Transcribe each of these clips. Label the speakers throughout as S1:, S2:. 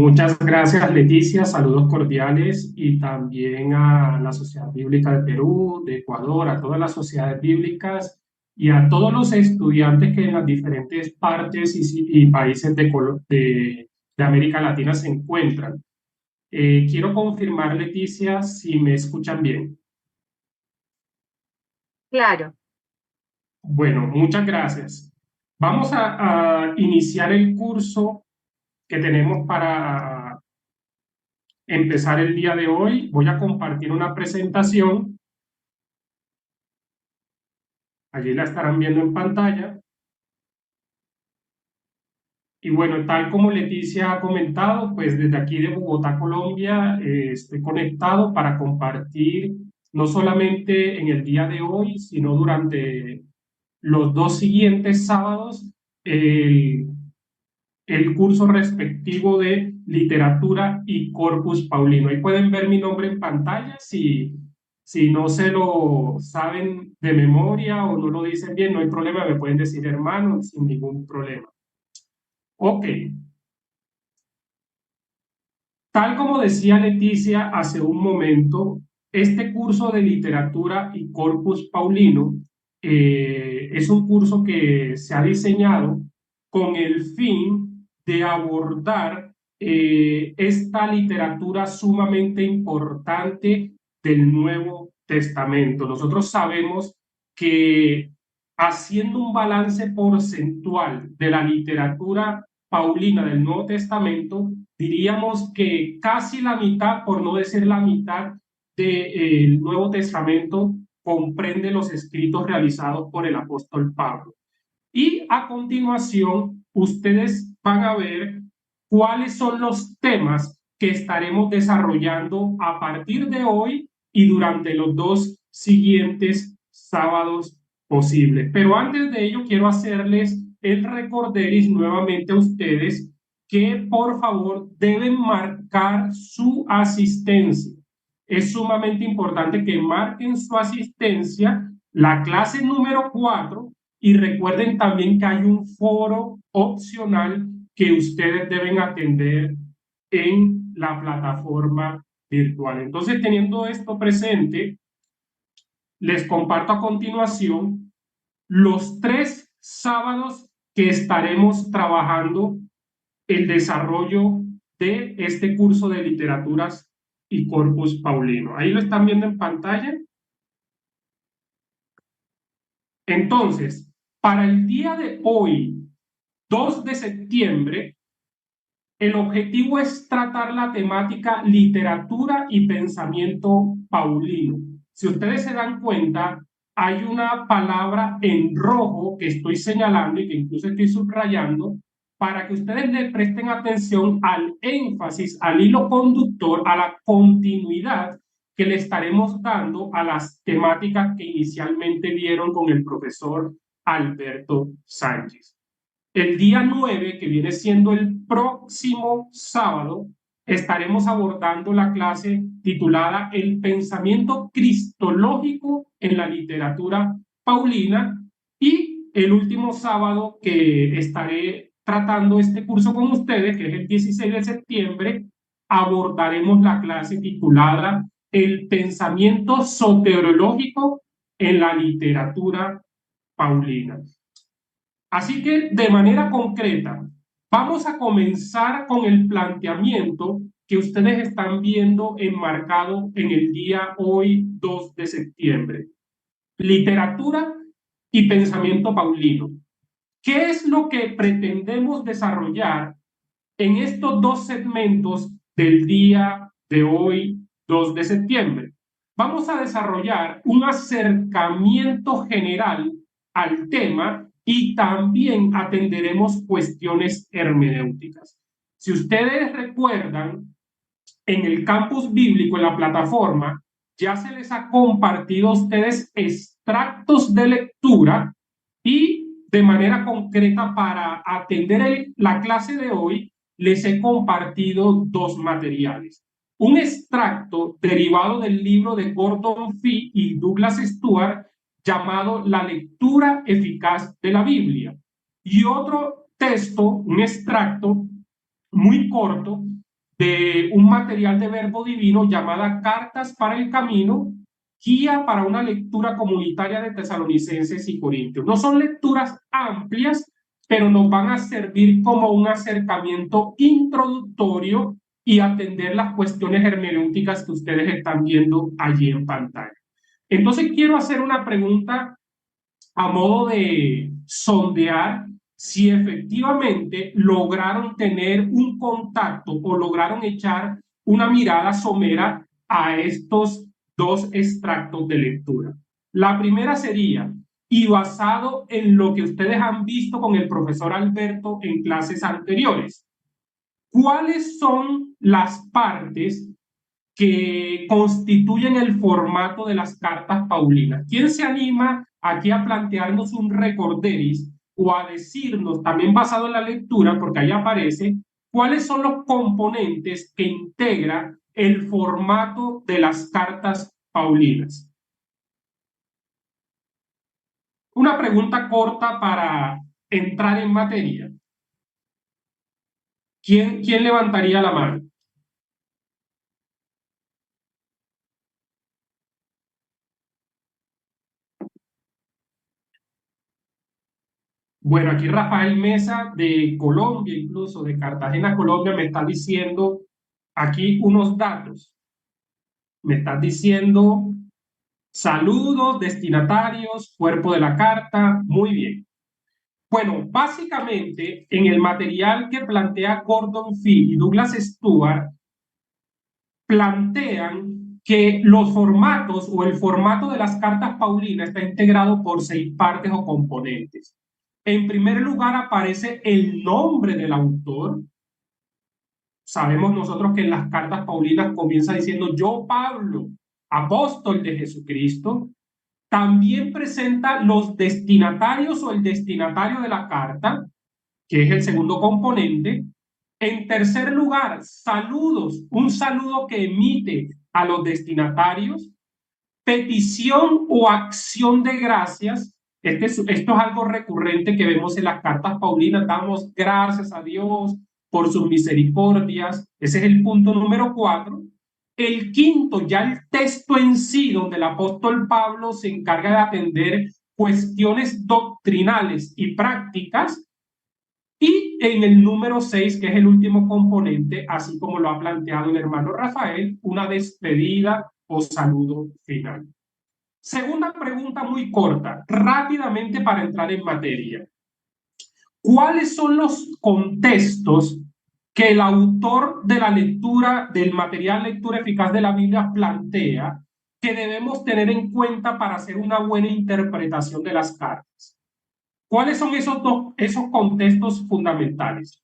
S1: Muchas gracias, Leticia. Saludos cordiales y también a la Sociedad Bíblica de Perú, de Ecuador, a todas las sociedades bíblicas y a todos los estudiantes que en las diferentes partes y países de América Latina se encuentran. Quiero confirmar, Leticia, si me escuchan bien.
S2: Claro,
S1: Bueno, muchas gracias. Vamos a iniciar el curso que tenemos para empezar el día de hoy. Voy a compartir una presentación. Allí la estarán viendo en pantalla. Y bueno, tal como Leticia ha comentado, pues desde aquí de Bogotá, Colombia, estoy conectado para compartir no solamente en el día de hoy, sino durante los dos siguientes sábados, el, el curso respectivo de literatura y corpus paulino. Ahí pueden ver mi nombre en pantalla. Si no se lo saben de memoria o no lo dicen bien, no hay problema, me pueden decir hermano sin ningún problema. Ok, tal como decía Leticia hace un momento, este curso de literatura y corpus paulino es un curso que se ha diseñado con el fin de abordar esta literatura sumamente importante del Nuevo Testamento. Nosotros sabemos que haciendo un balance porcentual de la literatura paulina del Nuevo Testamento, diríamos que casi la mitad, por no decir la mitad, del Nuevo Testamento comprende los escritos realizados por el apóstol Pablo. Y a continuación, ustedes van a ver cuáles son los temas que estaremos desarrollando a partir de hoy y durante los dos siguientes sábados posibles. Pero antes de ello, quiero hacerles el recorderis nuevamente a ustedes que por favor deben marcar su asistencia. Es sumamente importante que marquen su asistencia. La clase número 4. Y recuerden también que hay un foro opcional que ustedes deben atender en la plataforma virtual. Entonces, teniendo esto presente, les comparto a continuación los 3 sábados que estaremos trabajando el desarrollo de este curso de literaturas y corpus paulino. Ahí lo están viendo en pantalla. Entonces, para el día de hoy, 2 de septiembre, el objetivo es tratar la temática literatura y pensamiento paulino. Si ustedes se dan cuenta, hay una palabra en rojo que estoy señalando y que incluso estoy subrayando para que ustedes le presten atención al énfasis, al hilo conductor, a la continuidad que le estaremos dando a las temáticas que inicialmente vieron con el profesor Alberto Sánchez. El día 9, que viene siendo el próximo sábado, estaremos abordando la clase titulada El pensamiento cristológico en la literatura paulina, y el último sábado que estaré tratando este curso con ustedes, que es el 16 de septiembre, abordaremos la clase titulada El pensamiento soteriológico en la literatura paulina. Así que de manera concreta, vamos a comenzar con el planteamiento que ustedes están viendo enmarcado en el día hoy 2 de septiembre. Literatura y pensamiento paulino. ¿Qué es lo que pretendemos desarrollar en estos dos segmentos del día de hoy 2 de septiembre? Vamos a desarrollar un acercamiento general al tema y también atenderemos cuestiones hermenéuticas. Si ustedes recuerdan, en el campus bíblico, en la plataforma, ya se les ha compartido a ustedes extractos de lectura y de manera concreta para atender la clase de hoy les he compartido 2 materiales. Un extracto derivado del libro de Gordon Fee y Douglas Stuart llamado La lectura eficaz de la Biblia, y otro texto, un extracto muy corto, de un material de Verbo Divino llamada Cartas para el Camino, guía para una lectura comunitaria de Tesalonicenses y Corintios. No son lecturas amplias, pero nos van a servir como un acercamiento introductorio y atender las cuestiones hermenéuticas que ustedes están viendo allí en pantalla. Entonces quiero hacer una pregunta a modo de sondear si efectivamente lograron tener un contacto o lograron echar una mirada somera a estos dos extractos de lectura. La primera sería, y basado en lo que ustedes han visto con el profesor Alberto en clases anteriores, ¿cuáles son las partes que constituyen el formato de las cartas paulinas? ¿Quién se anima aquí a plantearnos un recorderis o a decirnos, también basado en la lectura, porque ahí aparece, cuáles son los componentes que integra el formato de las cartas paulinas? Una pregunta corta para entrar en materia. ¿Quién levantaría la mano? Bueno, aquí Rafael Mesa de Colombia, incluso de Cartagena, Colombia, me está diciendo aquí unos datos. Me está diciendo saludos, destinatarios, cuerpo de la carta, muy bien. Bueno, básicamente en el material que plantea Gordon Fee y Douglas Stewart, plantean que los formatos o el formato de las cartas paulinas está integrado por 6 partes o componentes. En primer lugar aparece el nombre del autor. Sabemos nosotros que en las cartas paulinas comienza diciendo yo, Pablo, apóstol de Jesucristo. También presenta los destinatarios o el destinatario de la carta, que es el segundo componente. En tercer lugar, saludos, un saludo que emite a los destinatarios, petición o acción de gracias. Esto es algo recurrente que vemos en las cartas paulinas. Damos gracias a Dios por sus misericordias. Ese es el punto número 4. El quinto, ya el texto en sí, donde el apóstol Pablo se encarga de atender cuestiones doctrinales y prácticas. Y en el número 6, que es el último componente, así como lo ha planteado el hermano Rafael, una despedida o saludo final. Segunda pregunta muy corta, rápidamente para entrar en materia. ¿Cuáles son los contextos que el autor de la lectura, del material Lectura Eficaz de la Biblia plantea que debemos tener en cuenta para hacer una buena interpretación de las cartas? ¿Cuáles son esos contextos fundamentales?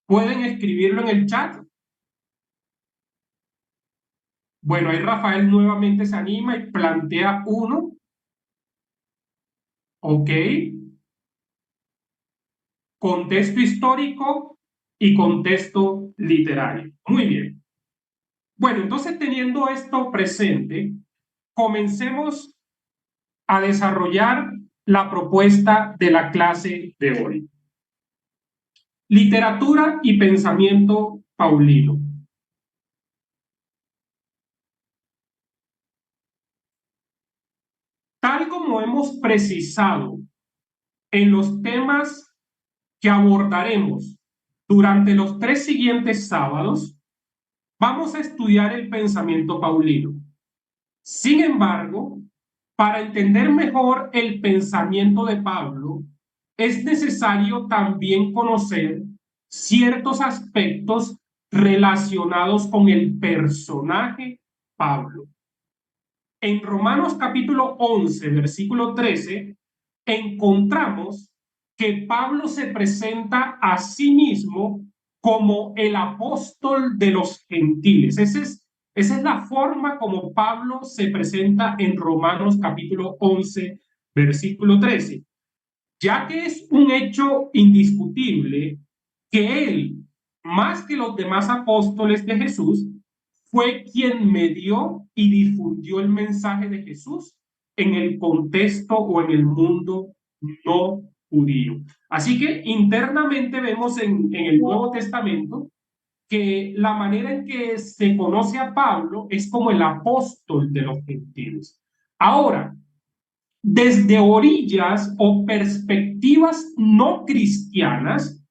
S1: ¿Pueden escribirlo en el chat? Bueno, ahí Rafael nuevamente se anima y plantea uno. Ok. Contexto histórico y contexto literario. Muy bien. Bueno, entonces teniendo esto presente, comencemos a desarrollar la propuesta de la clase de hoy. Literatura y pensamiento paulino. Tal como hemos precisado en los temas que abordaremos durante los 3 siguientes sábados, vamos a estudiar el pensamiento paulino. Sin embargo, para entender mejor el pensamiento de Pablo, es necesario también conocer ciertos aspectos relacionados con el personaje Pablo. En Romanos capítulo 11, versículo 13, encontramos que Pablo se presenta a sí mismo como el apóstol de los gentiles. Esa es la forma como Pablo se presenta en Romanos capítulo 11, versículo 13, ya que es un hecho indiscutible que él, más que los demás apóstoles de Jesús, fue quien medió y difundió el mensaje de Jesús en el contexto o en el mundo no judío. Así que internamente vemos en el Nuevo Testamento que la manera en que se conoce a Pablo es como el apóstol de los gentiles. Ahora, desde orillas o perspectivas no cristianas,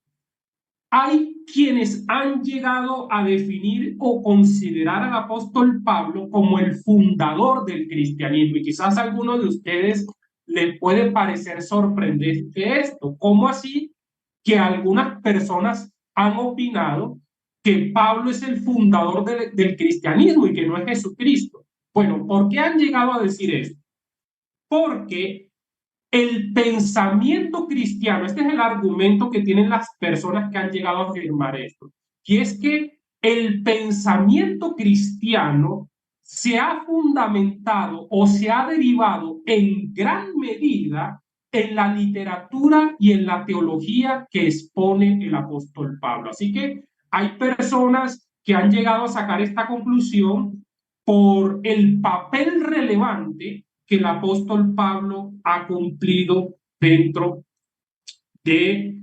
S1: hay quienes han llegado a definir o considerar al apóstol Pablo como el fundador del cristianismo. Y quizás a alguno de ustedes le puede parecer sorprendente esto. ¿Cómo así que algunas personas han opinado que Pablo es el fundador del cristianismo y que no es Jesucristo? Bueno, ¿por qué han llegado a decir esto? Porque el pensamiento cristiano, este es el argumento que tienen las personas que han llegado a afirmar esto, y es que el pensamiento cristiano se ha fundamentado o se ha derivado en gran medida en la literatura y en la teología que expone el apóstol Pablo. Así que hay personas que han llegado a sacar esta conclusión por el papel relevante que el apóstol Pablo ha cumplido dentro de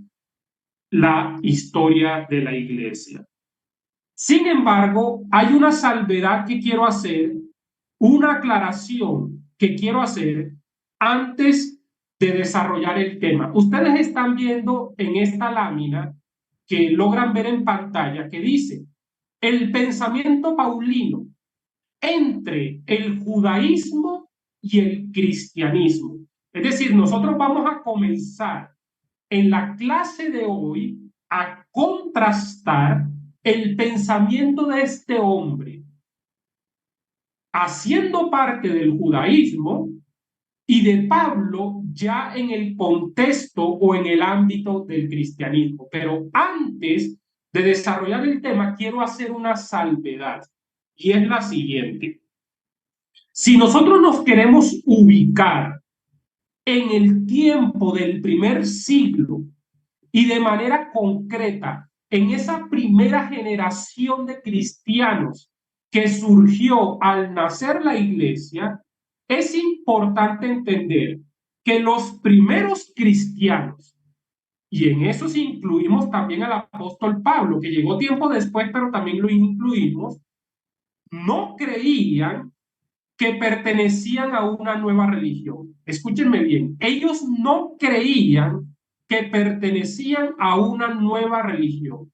S1: la historia de la iglesia. Sin embargo, hay una salvedad que quiero hacer, una aclaración que quiero hacer antes de desarrollar el tema. Ustedes están viendo en esta lámina que logran ver en pantalla que dice el pensamiento paulino entre el judaísmo y el cristianismo. Es decir, nosotros vamos a comenzar en la clase de hoy a contrastar el pensamiento de este hombre, haciendo parte del judaísmo, y de Pablo ya en el contexto o en el ámbito del cristianismo. Pero antes de desarrollar el tema, quiero hacer una salvedad, y es la siguiente. Si nosotros nos queremos ubicar en el tiempo del primer siglo y de manera concreta en esa primera generación de cristianos que surgió al nacer la iglesia, es importante entender que los primeros cristianos, y en esos incluimos también al apóstol Pablo, que llegó tiempo después, pero también lo incluimos, no creían que pertenecían a una nueva religión. Escúchenme bien, ellos no creían que pertenecían a una nueva religión.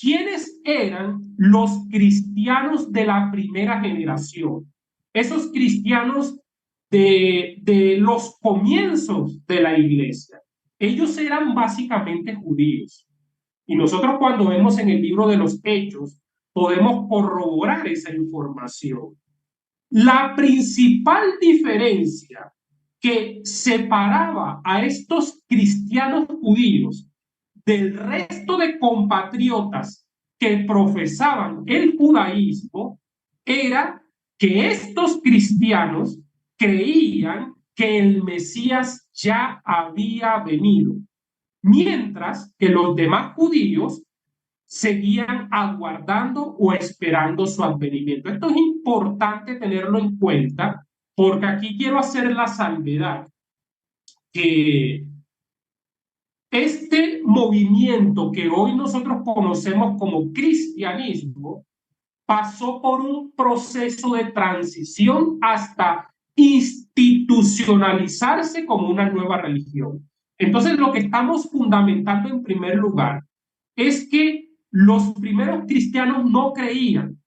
S1: ¿Quiénes eran los cristianos de la primera generación? Esos cristianos de los comienzos de la iglesia. Ellos eran básicamente judíos. Y nosotros cuando vemos en el libro de los Hechos, podemos corroborar esa información. La principal diferencia que separaba a estos cristianos judíos del resto de compatriotas que profesaban el judaísmo era que estos cristianos creían que el Mesías ya había venido, mientras que los demás judíos seguían aguardando o esperando su advenimiento. Esto es importante tenerlo en cuenta porque aquí quiero hacer la salvedad que este movimiento que hoy nosotros conocemos como cristianismo pasó por un proceso de transición hasta institucionalizarse como una nueva religión. Entonces, lo que estamos fundamentando en primer lugar es que los primeros cristianos no creían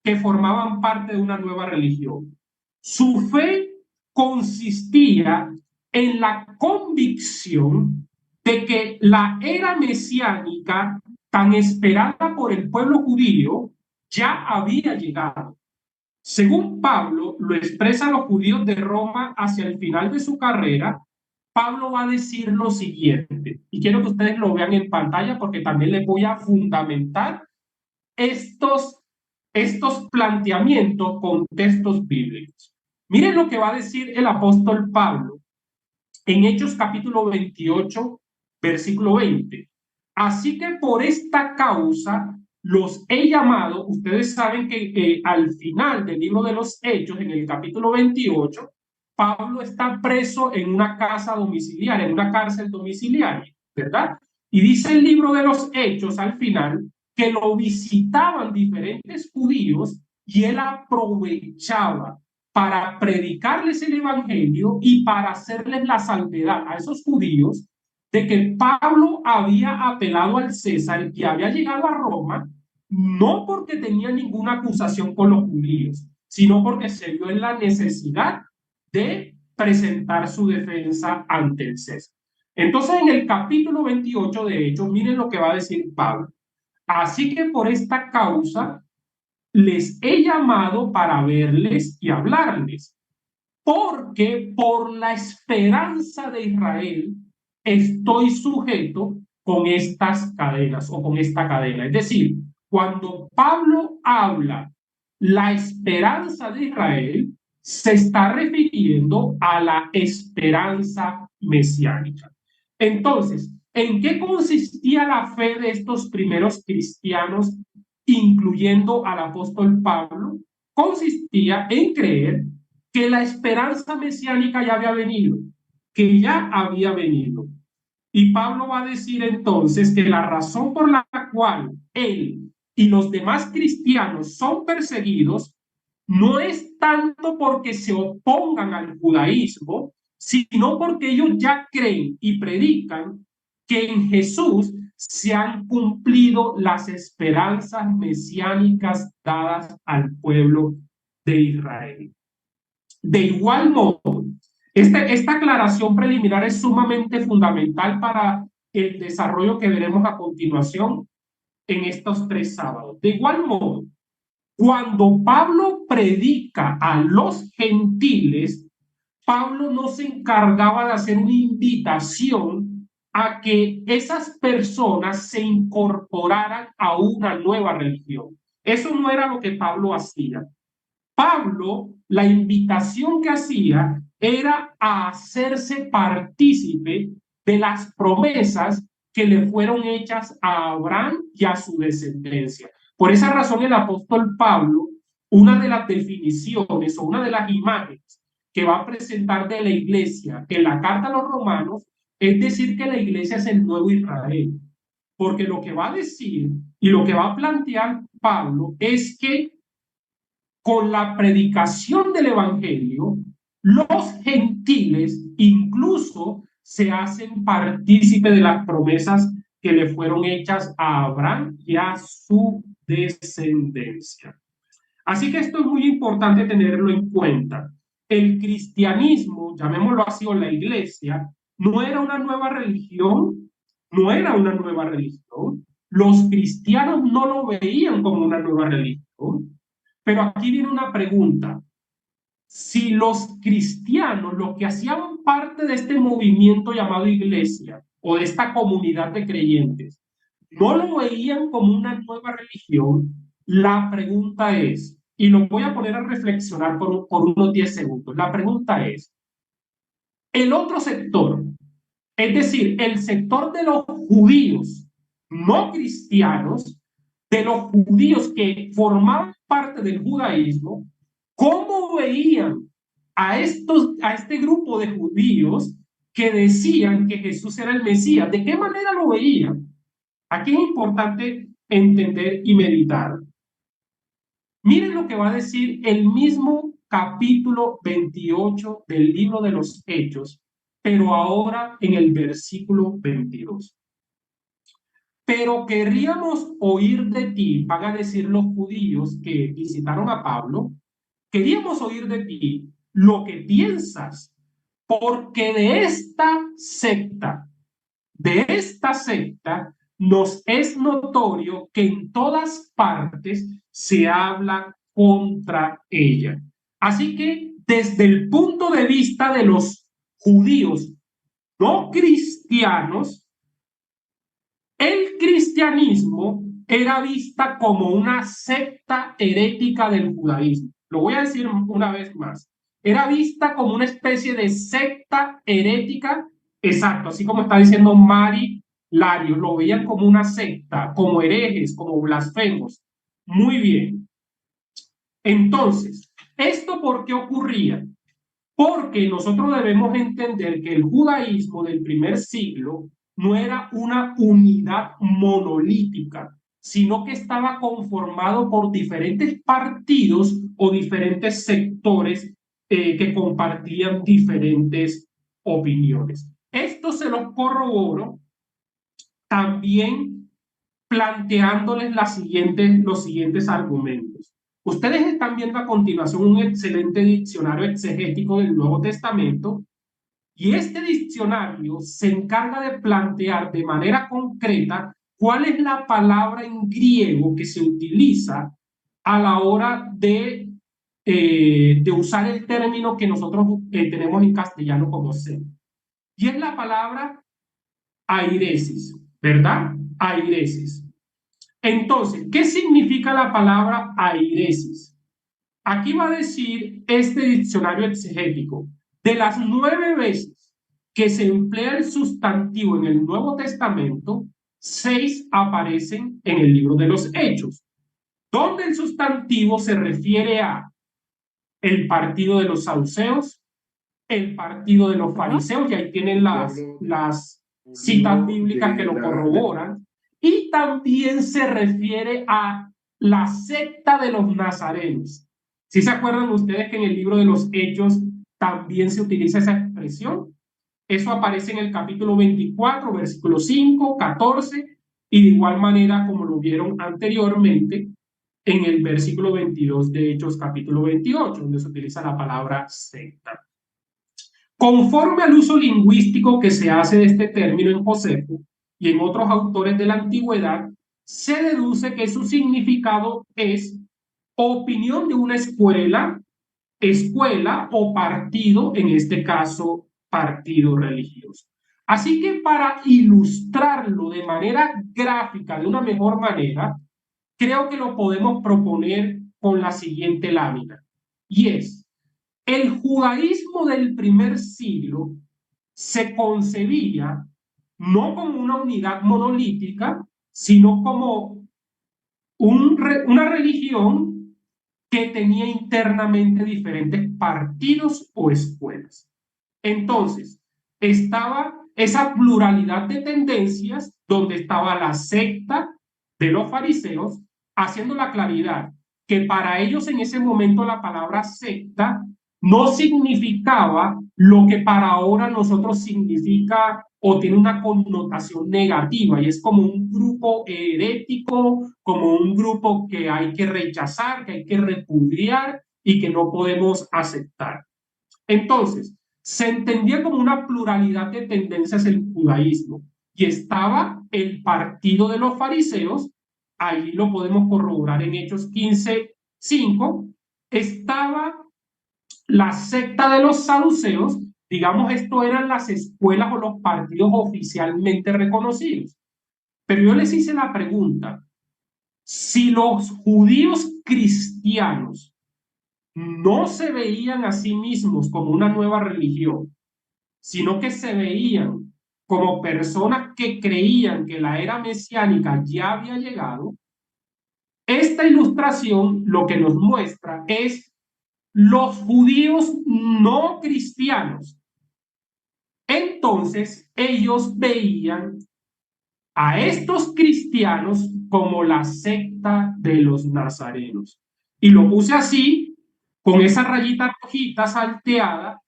S1: que formaban parte de una nueva religión. Su fe consistía en la convicción de que la era mesiánica tan esperada por el pueblo judío ya había llegado. Según Pablo lo expresan los judíos de Roma hacia el final de su carrera, Pablo va a decir lo siguiente, y quiero que ustedes lo vean en pantalla porque también les voy a fundamentar estos planteamientos con textos bíblicos. Miren lo que va a decir el apóstol Pablo en Hechos capítulo 28, versículo 20. Así que por esta causa los he llamado. Ustedes saben que al final del libro de los Hechos, en el capítulo 28, Pablo está preso en una casa domiciliaria, en una cárcel domiciliaria, ¿verdad? Y dice el libro de los Hechos al final que lo visitaban diferentes judíos y él aprovechaba para predicarles el evangelio y para hacerles la salvedad a esos judíos de que Pablo había apelado al César y había llegado a Roma no porque tenía ninguna acusación con los judíos, sino porque se vio en la necesidad de presentar su defensa ante el César. Entonces, en el capítulo 28 de Hechos, miren lo que va a decir Pablo. Así que por esta causa les he llamado para verles y hablarles, porque por la esperanza de Israel estoy sujeto con estas cadenas o con esta cadena. Es decir, cuando Pablo habla la esperanza de Israel, se está refiriendo a la esperanza mesiánica. Entonces, ¿en qué consistía la fe de estos primeros cristianos, incluyendo al apóstol Pablo? Consistía en creer que la esperanza mesiánica ya había venido, que ya había venido. Y Pablo va a decir entonces que la razón por la cual él y los demás cristianos son perseguidos no es tanto porque se opongan al judaísmo, sino porque ellos ya creen y predican que en Jesús se han cumplido las esperanzas mesiánicas dadas al pueblo de Israel. De igual modo, esta aclaración preliminar es sumamente fundamental para el desarrollo que veremos a continuación en estos 3 sábados. De igual modo, cuando Pablo predica a los gentiles, Pablo no se encargaba de hacer una invitación a que esas personas se incorporaran a una nueva religión. Eso no era lo que Pablo hacía. Pablo, la invitación que hacía era a hacerse partícipe de las promesas que le fueron hechas a Abraham y a su descendencia. Por esa razón el apóstol Pablo, una de las definiciones o una de las imágenes que va a presentar de la iglesia en la carta a los romanos es decir que la iglesia es el nuevo Israel. Porque lo que va a decir y lo que va a plantear Pablo es que con la predicación del evangelio, los gentiles incluso se hacen partícipe de las promesas que le fueron hechas a Abraham y a su descendencia. Así que esto es muy importante tenerlo en cuenta. El cristianismo, llamémoslo así, o la iglesia, no era una nueva religión, no era una nueva religión. Los cristianos no lo veían como una nueva religión. Pero aquí viene una pregunta. Si los cristianos, los que hacían parte de este movimiento llamado iglesia o de esta comunidad de creyentes, no lo veían como una nueva religión, la pregunta es, y lo voy a poner a reflexionar por unos 10 segundos, la pregunta es, el otro sector, es decir, el sector de los judíos no cristianos, de los judíos que formaban parte del judaísmo, ¿cómo veían a este grupo de judíos que decían que Jesús era el Mesías? ¿De qué manera lo veían? Aquí es importante entender y meditar. Miren lo que va a decir el mismo capítulo 28 del libro de los Hechos, pero ahora en el versículo 22. Pero querríamos oír de ti, van a decir los judíos que visitaron a Pablo, queríamos oír de ti lo que piensas, porque de esta secta nos es notorio que en todas partes se habla contra ella. Así que desde el punto de vista de los judíos no cristianos, el cristianismo era vista como una secta herética del judaísmo. Lo voy a decir una vez más. Era vista como una especie de secta herética, exacto, así como está diciendo Mari Lario, lo veían como una secta, como herejes, como blasfemos. Muy bien. Entonces, ¿esto por qué ocurría? porque nosotros debemos entender que el judaísmo del primer siglo no era una unidad monolítica, sino que estaba conformado por diferentes partidos o diferentes sectores que compartían diferentes opiniones. Esto se los corroboro también planteándoles los siguientes argumentos. Ustedes están viendo a continuación un excelente diccionario exegético del Nuevo Testamento, y este diccionario se encarga de plantear de manera concreta cuál es la palabra en griego que se utiliza a la hora de usar el término que nosotros tenemos en castellano como ser. Y es la palabra airesis, ¿verdad? Airesis. Entonces, ¿qué significa la palabra airesis? Aquí va a decir este diccionario exegético, de las 9 veces que se emplea el sustantivo en el Nuevo Testamento, 6 aparecen en el libro de los Hechos, donde el sustantivo se refiere a el partido de los saduceos, el partido de los fariseos, y ahí tienen las citas bíblicas que lo corroboran, y también se refiere a la secta de los nazarenos. ¿Sí se acuerdan ustedes que en el libro de los Hechos también se utiliza esa expresión? Eso aparece en el capítulo 24, versículo 5, 14, y de igual manera como lo vieron anteriormente en el versículo 22 de Hechos capítulo 28, donde se utiliza la palabra secta. Conforme al uso lingüístico que se hace de este término en Josefo y en otros autores de la antigüedad, se deduce que su significado es opinión de una escuela, escuela o partido, en este caso, partido religioso. Así que para ilustrarlo de manera gráfica, de una mejor manera, creo que lo podemos proponer con la siguiente lámina, y es: el judaísmo del primer siglo se concebía no como una unidad monolítica, sino como una religión que tenía internamente diferentes partidos o escuelas. Entonces, estaba esa pluralidad de tendencias donde estaba la secta de los fariseos, haciendo la claridad que para ellos en ese momento la palabra secta no significaba lo que para ahora nosotros significa o tiene una connotación negativa, y es como un grupo herético, como un grupo que hay que rechazar, que hay que repudiar y que no podemos aceptar. Entonces, se entendía como una pluralidad de tendencias el judaísmo, y estaba el partido de los fariseos, ahí lo podemos corroborar en Hechos 15:5, estaba la secta de los saduceos, digamos, esto eran las escuelas o los partidos oficialmente reconocidos. Pero yo les hice la pregunta: si los judíos cristianos no se veían a sí mismos como una nueva religión, sino que se veían como personas que creían que la era mesiánica ya había llegado, esta ilustración lo que nos muestra es los judíos no cristianos. Entonces ellos veían a estos cristianos como la secta de los nazarenos. Y lo puse así, con esa rayita rojita salteada,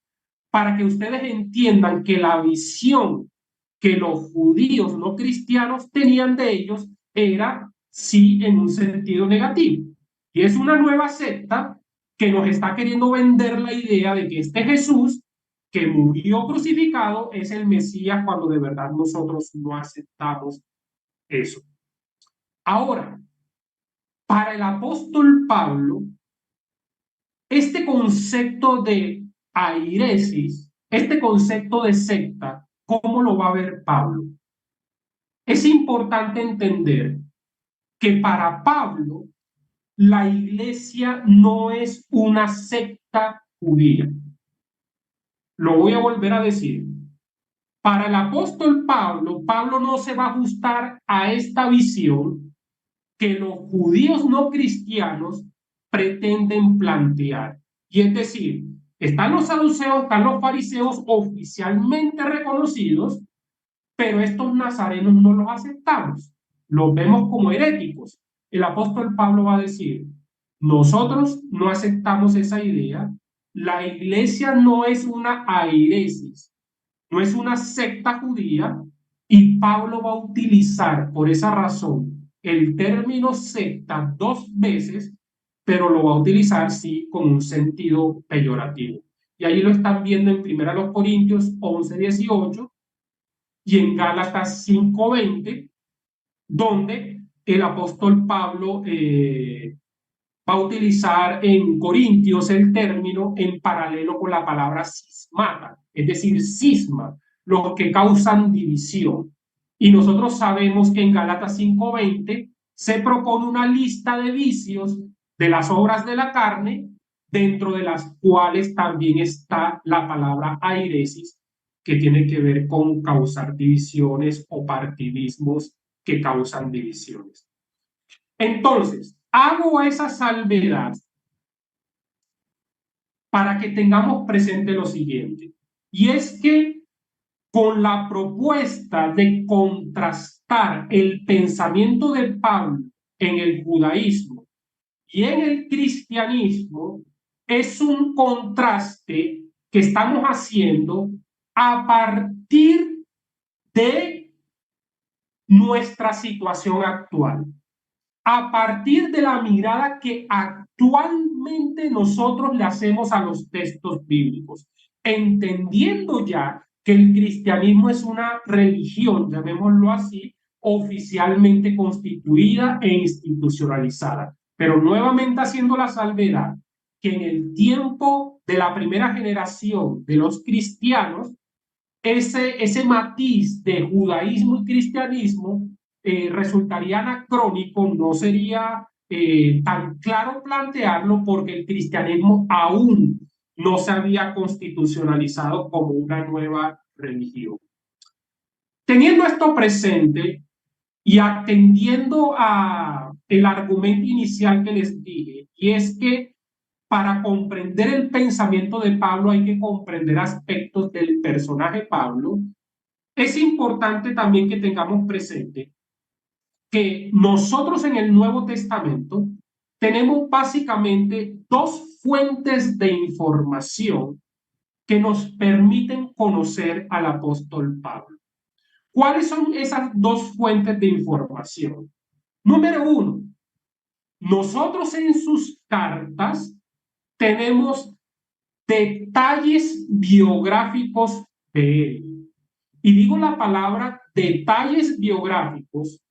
S1: para que ustedes entiendan que la visión que los judíos no cristianos tenían de ellos era, sí, en un sentido negativo. Y es una nueva secta que nos está queriendo vender la idea de que este Jesús que murió crucificado es el Mesías, cuando de verdad nosotros no aceptamos eso. Ahora, para el apóstol Pablo, este concepto de airesis, este concepto de secta, ¿cómo lo va a ver Pablo? Es importante entender que para Pablo la iglesia no es una secta judía. Lo voy a volver a decir. Para el apóstol Pablo, Pablo no se va a ajustar a esta visión que los judíos no cristianos pretenden plantear. Y es decir, Están los saduceos, están los fariseos oficialmente reconocidos, pero estos nazarenos no los aceptamos, los vemos como heréticos. El apóstol Pablo va a decir, nosotros no aceptamos esa idea, la iglesia no es una airesis, no es una secta judía, y Pablo va a utilizar por esa razón el término secta dos veces, pero lo va a utilizar sí con un sentido peyorativo. Y ahí lo están viendo en 1 Corintios 11:18 y en Gálatas 5:20, donde el apóstol Pablo va a utilizar en Corintios el término en paralelo con la palabra cismata, es decir, cisma, los que causan división. Y nosotros sabemos que en Gálatas 5:20 se propone una lista de vicios de las obras de la carne, dentro de las cuales también está la palabra airesis, que tiene que ver con causar divisiones o partidismos que causan divisiones. Entonces, hago esa salvedad para que tengamos presente lo siguiente, y es que con la propuesta de contrastar el pensamiento de Pablo en el judaísmo y en el cristianismo, es un contraste que estamos haciendo a partir de nuestra situación actual, a partir de la mirada que actualmente nosotros le hacemos a los textos bíblicos, entendiendo ya que el cristianismo es una religión, llamémoslo así, oficialmente constituida e institucionalizada, pero nuevamente haciendo la salvedad que en el tiempo de la primera generación de los cristianos, ese matiz de judaísmo y cristianismo resultaría anacrónico, no sería tan claro plantearlo porque el cristianismo aún no se había constitucionalizado como una nueva religión. Teniendo esto presente y atendiendo a el argumento inicial que les dije, y es que para comprender el pensamiento de Pablo hay que comprender aspectos del personaje Pablo, es importante también que tengamos presente que nosotros en el Nuevo Testamento tenemos básicamente dos fuentes de información que nos permiten conocer al apóstol Pablo. ¿Cuáles son esas dos fuentes de información? Número uno, nosotros en sus cartas tenemos detalles biográficos de él. Y digo la palabra detalles biográficos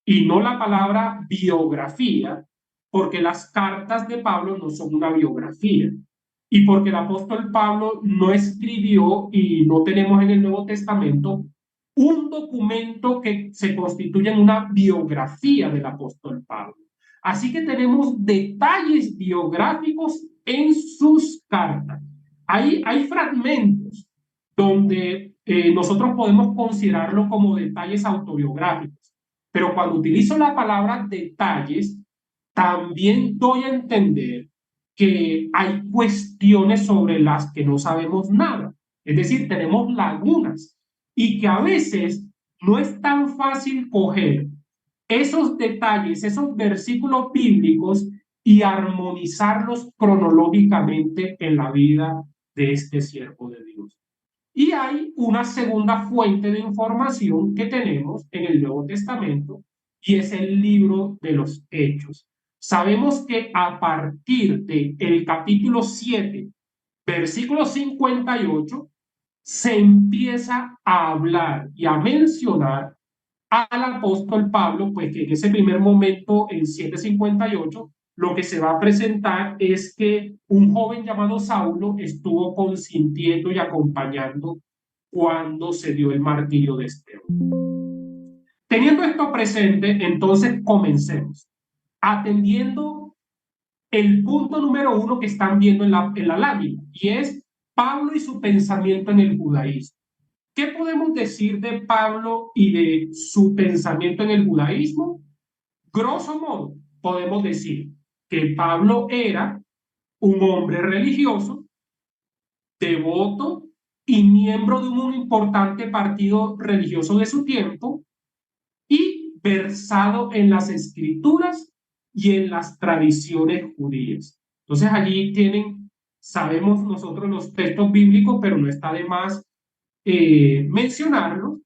S1: y no la palabra biografía, porque las cartas de Pablo no son una biografía. Y porque el apóstol Pablo no escribió y no tenemos en el Nuevo Testamento un documento que se constituya en una biografía del apóstol Pablo. Así que tenemos detalles biográficos en sus cartas. Hay fragmentos donde nosotros podemos considerarlo como detalles autobiográficos, pero cuando utilizo la palabra detalles, también doy a entender que hay cuestiones sobre las que no sabemos nada, es decir, tenemos lagunas y que a veces no es tan fácil coger esos detalles, esos versículos bíblicos y armonizarlos cronológicamente en la vida de este siervo de Dios. Y hay una segunda fuente de información que tenemos en el Nuevo Testamento y es el libro de los Hechos. Sabemos que a partir del capítulo 7, versículo 58, se empieza a hablar y a mencionar al apóstol Pablo, pues que en ese primer momento, en 7:58, lo que se va a presentar es que un joven llamado Saulo estuvo consintiendo y acompañando cuando se dio el martirio de Esteban. Teniendo esto presente, entonces comencemos. Atendiendo el punto número uno que están viendo en la lámina, y es Pablo y su pensamiento en el judaísmo. ¿Qué podemos decir de Pablo y de su pensamiento en el judaísmo? Grosso modo, podemos decir que Pablo era un hombre religioso devoto y miembro de un importante partido religioso de su tiempo y versado en las escrituras y en las tradiciones judías. Entonces allí tienen, sabemos nosotros los textos bíblicos, pero no está de más mencionarlo,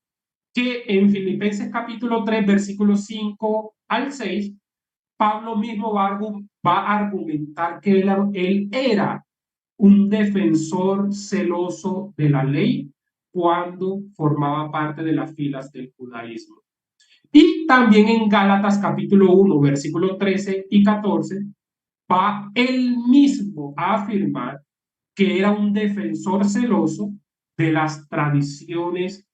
S1: que en Filipenses capítulo 3, versículos 5 al 6, Pablo mismo va a argumentar que él era un defensor celoso de la ley cuando formaba parte de las filas del judaísmo. Y también en Gálatas capítulo 1, versículos 13 y 14, va él mismo a afirmar que era un defensor celoso de las tradiciones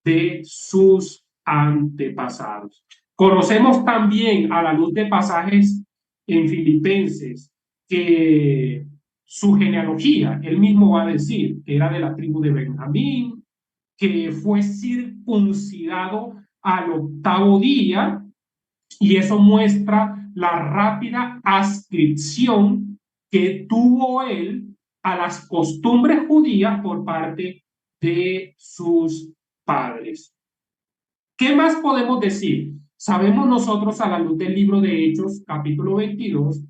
S1: de sus antepasados. Conocemos también a la luz de pasajes en Filipenses que su genealogía, él mismo va a decir que era de la tribu de Benjamín, que fue circuncidado al octavo día, y eso muestra la rápida adscripción que tuvo él a las costumbres judías por parte de sus padres. ¿Qué más podemos decir? Sabemos nosotros a la luz del libro de Hechos, capítulo 22,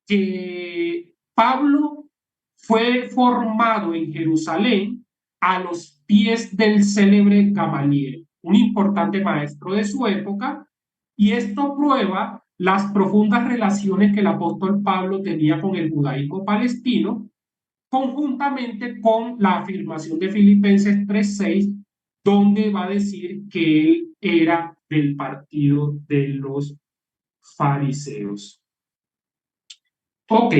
S1: que Pablo fue formado en Jerusalén a los pies del célebre Gamaliel, un importante maestro de su época, y esto prueba las profundas relaciones que el apóstol Pablo tenía con el judaísmo palestino, conjuntamente con la afirmación de Filipenses 3:6, donde va a decir que él era del partido de los fariseos. Ok,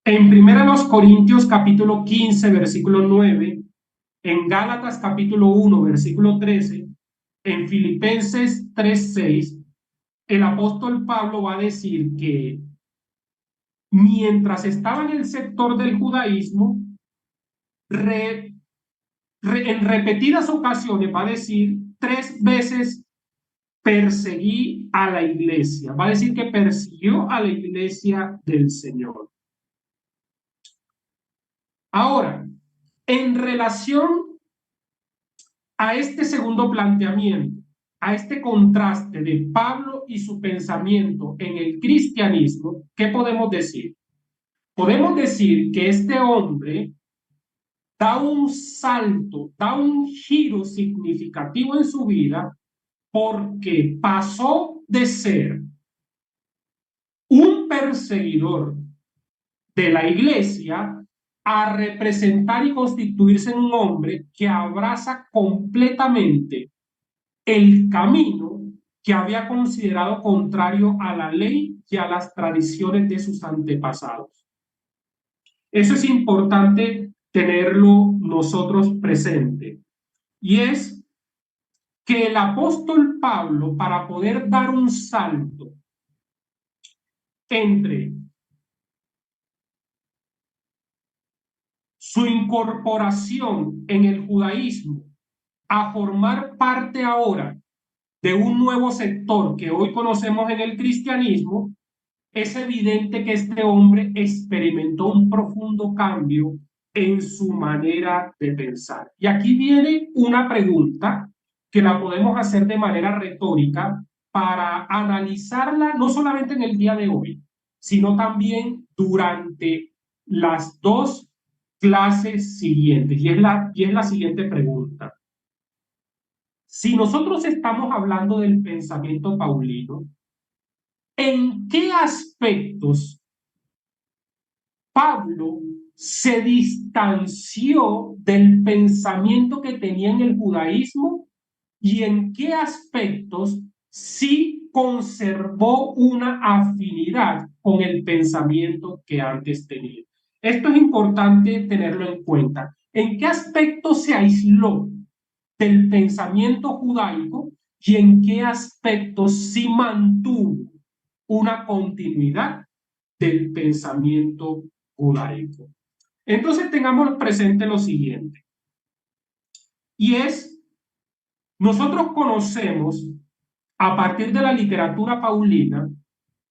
S1: en 1 Corintios capítulo 15, versículo 9, en Gálatas capítulo 1, versículo 13, en Filipenses 3:6, el apóstol Pablo va a decir que mientras estaba en el sector del judaísmo, en repetidas ocasiones va a decir 3 veces perseguí a la iglesia, va a decir que persiguió a la iglesia del Señor. Ahora, en relación a este segundo planteamiento, a este contraste de Pablo y su pensamiento en el cristianismo, ¿qué podemos decir? Podemos decir que este hombre da un salto, da un giro significativo en su vida porque pasó de ser un perseguidor de la iglesia a representar y constituirse en un hombre que abraza completamente el camino que había considerado contrario a la ley y a las tradiciones de sus antepasados. Eso es importante tenerlo nosotros presente. Y es que el apóstol Pablo, para poder dar un salto entre su incorporación en el judaísmo a formar parte ahora de un nuevo sector que hoy conocemos en el cristianismo, es evidente que este hombre experimentó un profundo cambio en su manera de pensar. Y aquí viene una pregunta que la podemos hacer de manera retórica para analizarla no solamente en el día de hoy, sino también durante las dos clases siguientes. Y es la siguiente pregunta. Si nosotros estamos hablando del pensamiento paulino, ¿en qué aspectos Pablo se distanció del pensamiento que tenía en el judaísmo y en qué aspectos sí conservó una afinidad con el pensamiento que antes tenía? Esto es importante tenerlo en cuenta. ¿En qué aspectos se aisló del pensamiento judaico y en qué aspectos sí mantuvo una continuidad del pensamiento judaico? Entonces tengamos presente lo siguiente, y es, nosotros conocemos a partir de la literatura paulina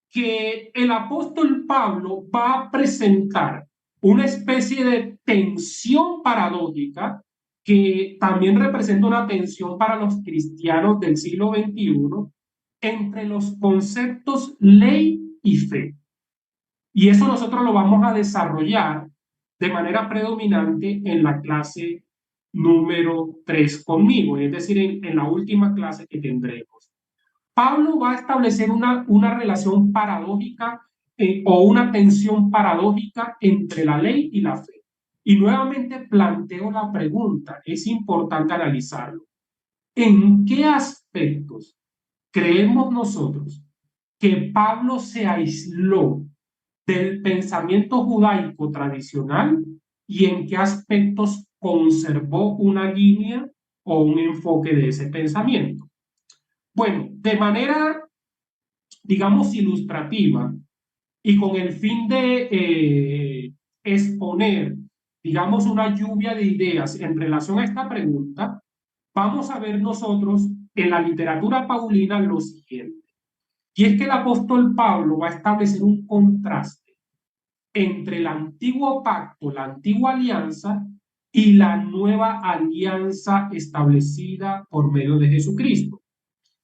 S1: que el apóstol Pablo va a presentar una especie de tensión paradójica que también representa una tensión para los cristianos del siglo XXI entre los conceptos ley y fe. Y eso nosotros lo vamos a desarrollar de manera predominante en la clase número 3 conmigo, es decir, en la última clase que tendremos. Pablo va a establecer una relación paradójica o una tensión paradójica entre la ley y la fe. Y nuevamente planteo la pregunta, es importante analizarlo. ¿En qué aspectos creemos nosotros que Pablo se aisló del pensamiento judaico tradicional y en qué aspectos conservó una línea o un enfoque de ese pensamiento? Bueno, de manera, digamos, ilustrativa y con el fin de exponer, digamos, una lluvia de ideas en relación a esta pregunta, vamos a ver nosotros en la literatura paulina lo siguiente. Y es que el apóstol Pablo va a establecer un contraste entre el antiguo pacto, la antigua alianza y la nueva alianza establecida por medio de Jesucristo.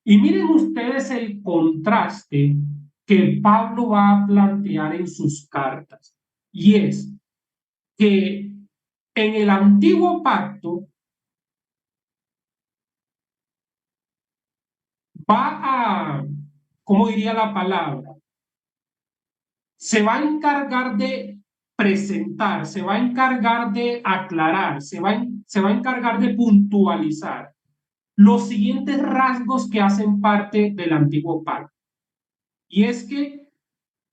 S1: Y miren ustedes el contraste que Pablo va a plantear en sus cartas. Y es que en el antiguo pacto va a, ¿cómo diría la palabra? Se va a encargar de presentar, se va a encargar de aclarar, se va a encargar de puntualizar los siguientes rasgos que hacen parte del antiguo pacto. Y es que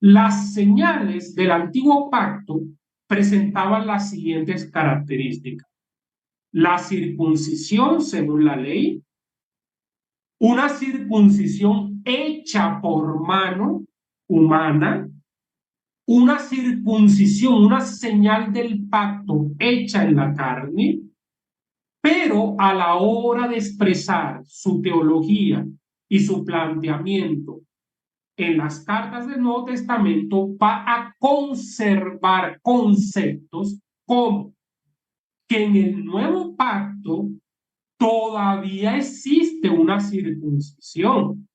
S1: las señales del antiguo pacto presentaban las siguientes características. La circuncisión según la ley, una circuncisión hecha por mano humana, una circuncisión, una señal del pacto hecha en la carne, pero a la hora de expresar su teología y su planteamiento en las cartas del Nuevo Testamento, va a conservar conceptos como que en el nuevo pacto todavía existe una circuncisión.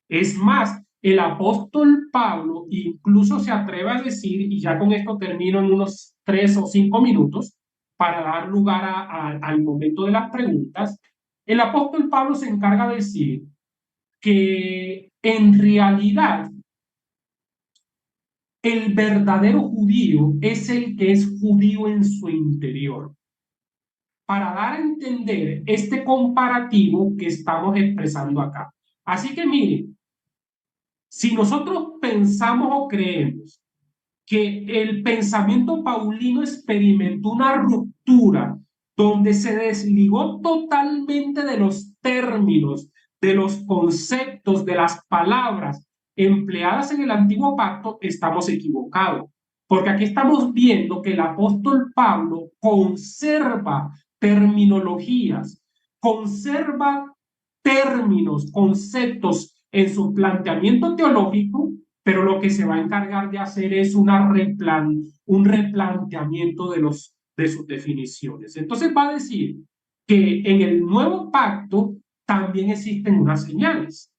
S1: Es más, el apóstol Pablo incluso se atreve a decir, y ya con esto termino en unos 3 o 5 minutos, para dar lugar al momento de las preguntas, el apóstol Pablo se encarga de decir que en realidad el verdadero judío es el que es judío en su interior, para dar a entender este comparativo que estamos expresando acá. Así que miren, si nosotros pensamos o creemos que el pensamiento paulino experimentó una ruptura donde se desligó totalmente de los términos, de los conceptos, de las palabras empleadas en el antiguo pacto, estamos equivocados. Porque aquí estamos viendo que el apóstol Pablo conserva terminologías, conserva términos, conceptos en su planteamiento teológico, pero lo que se va a encargar de hacer es un replanteamiento de sus definiciones. Entonces va a decir que en el nuevo pacto también existen unas señales.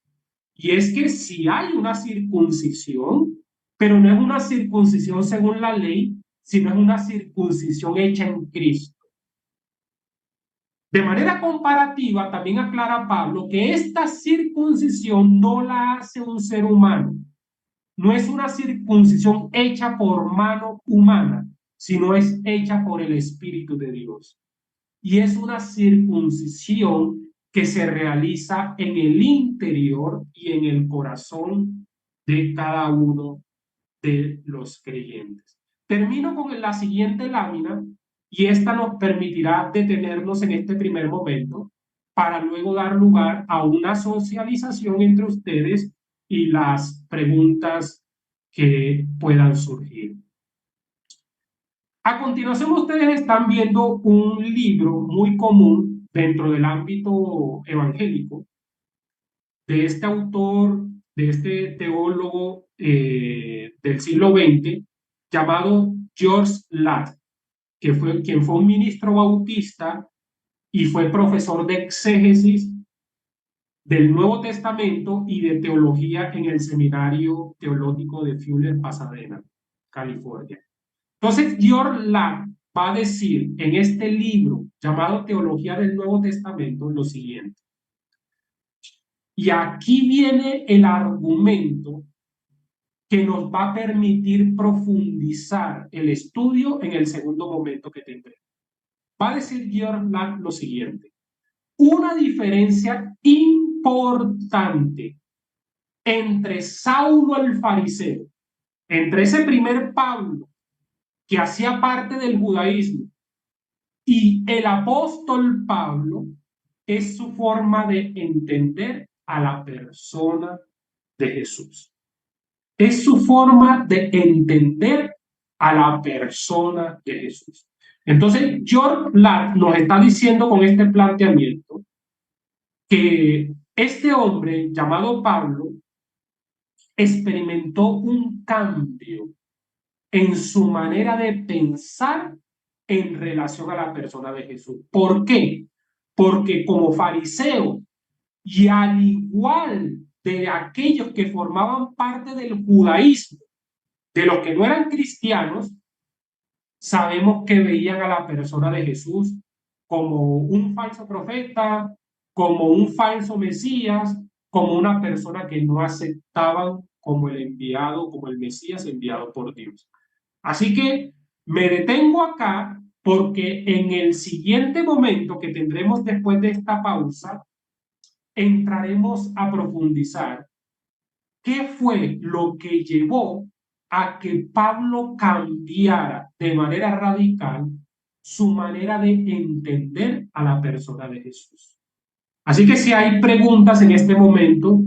S1: Y es que si hay una circuncisión, pero no es una circuncisión según la ley, sino es una circuncisión hecha en Cristo. De manera comparativa, también aclara Pablo que esta circuncisión no la hace un ser humano, no es una circuncisión hecha por mano humana, sino es hecha por el Espíritu de Dios. Y es una circuncisión que se realiza en el interior y en el corazón de cada uno de los creyentes. Termino con la siguiente lámina y esta nos permitirá detenernos en este primer momento para luego dar lugar a una socialización entre ustedes y las preguntas que puedan surgir. A continuación, ustedes están viendo un libro muy común dentro del ámbito evangélico de este autor de este teólogo del siglo XX llamado George Ladd, que fue quien fue un ministro bautista y fue profesor de exégesis del Nuevo Testamento y de teología en el Seminario Teológico de Fuller, Pasadena, California. Entonces, George Ladd va a decir en este libro llamado Teología del Nuevo Testamento lo siguiente. Y aquí viene el argumento que nos va a permitir profundizar el estudio en el segundo momento que tendré. Va a decir George Ladd lo siguiente. Una diferencia importante entre Saulo el fariseo, entre ese primer Pablo que hacía parte del judaísmo y el apóstol Pablo, es su forma de entender a la persona de Jesús. Es su forma de entender a la persona de Jesús. Entonces, George Ladd nos está diciendo con este planteamiento que este hombre llamado Pablo experimentó un cambio en su manera de pensar en relación a la persona de Jesús. ¿Por qué? Porque como fariseo y al igual de aquellos que formaban parte del judaísmo, de los que no eran cristianos, sabemos que veían a la persona de Jesús como un falso profeta, como un falso Mesías, como una persona que no aceptaban como el enviado, como el Mesías enviado por Dios. Así que me detengo acá porque en el siguiente momento que tendremos después de esta pausa, entraremos a profundizar qué fue lo que llevó a que Pablo cambiara de manera radical su manera de entender a la persona de Jesús. Así que si hay preguntas en este momento,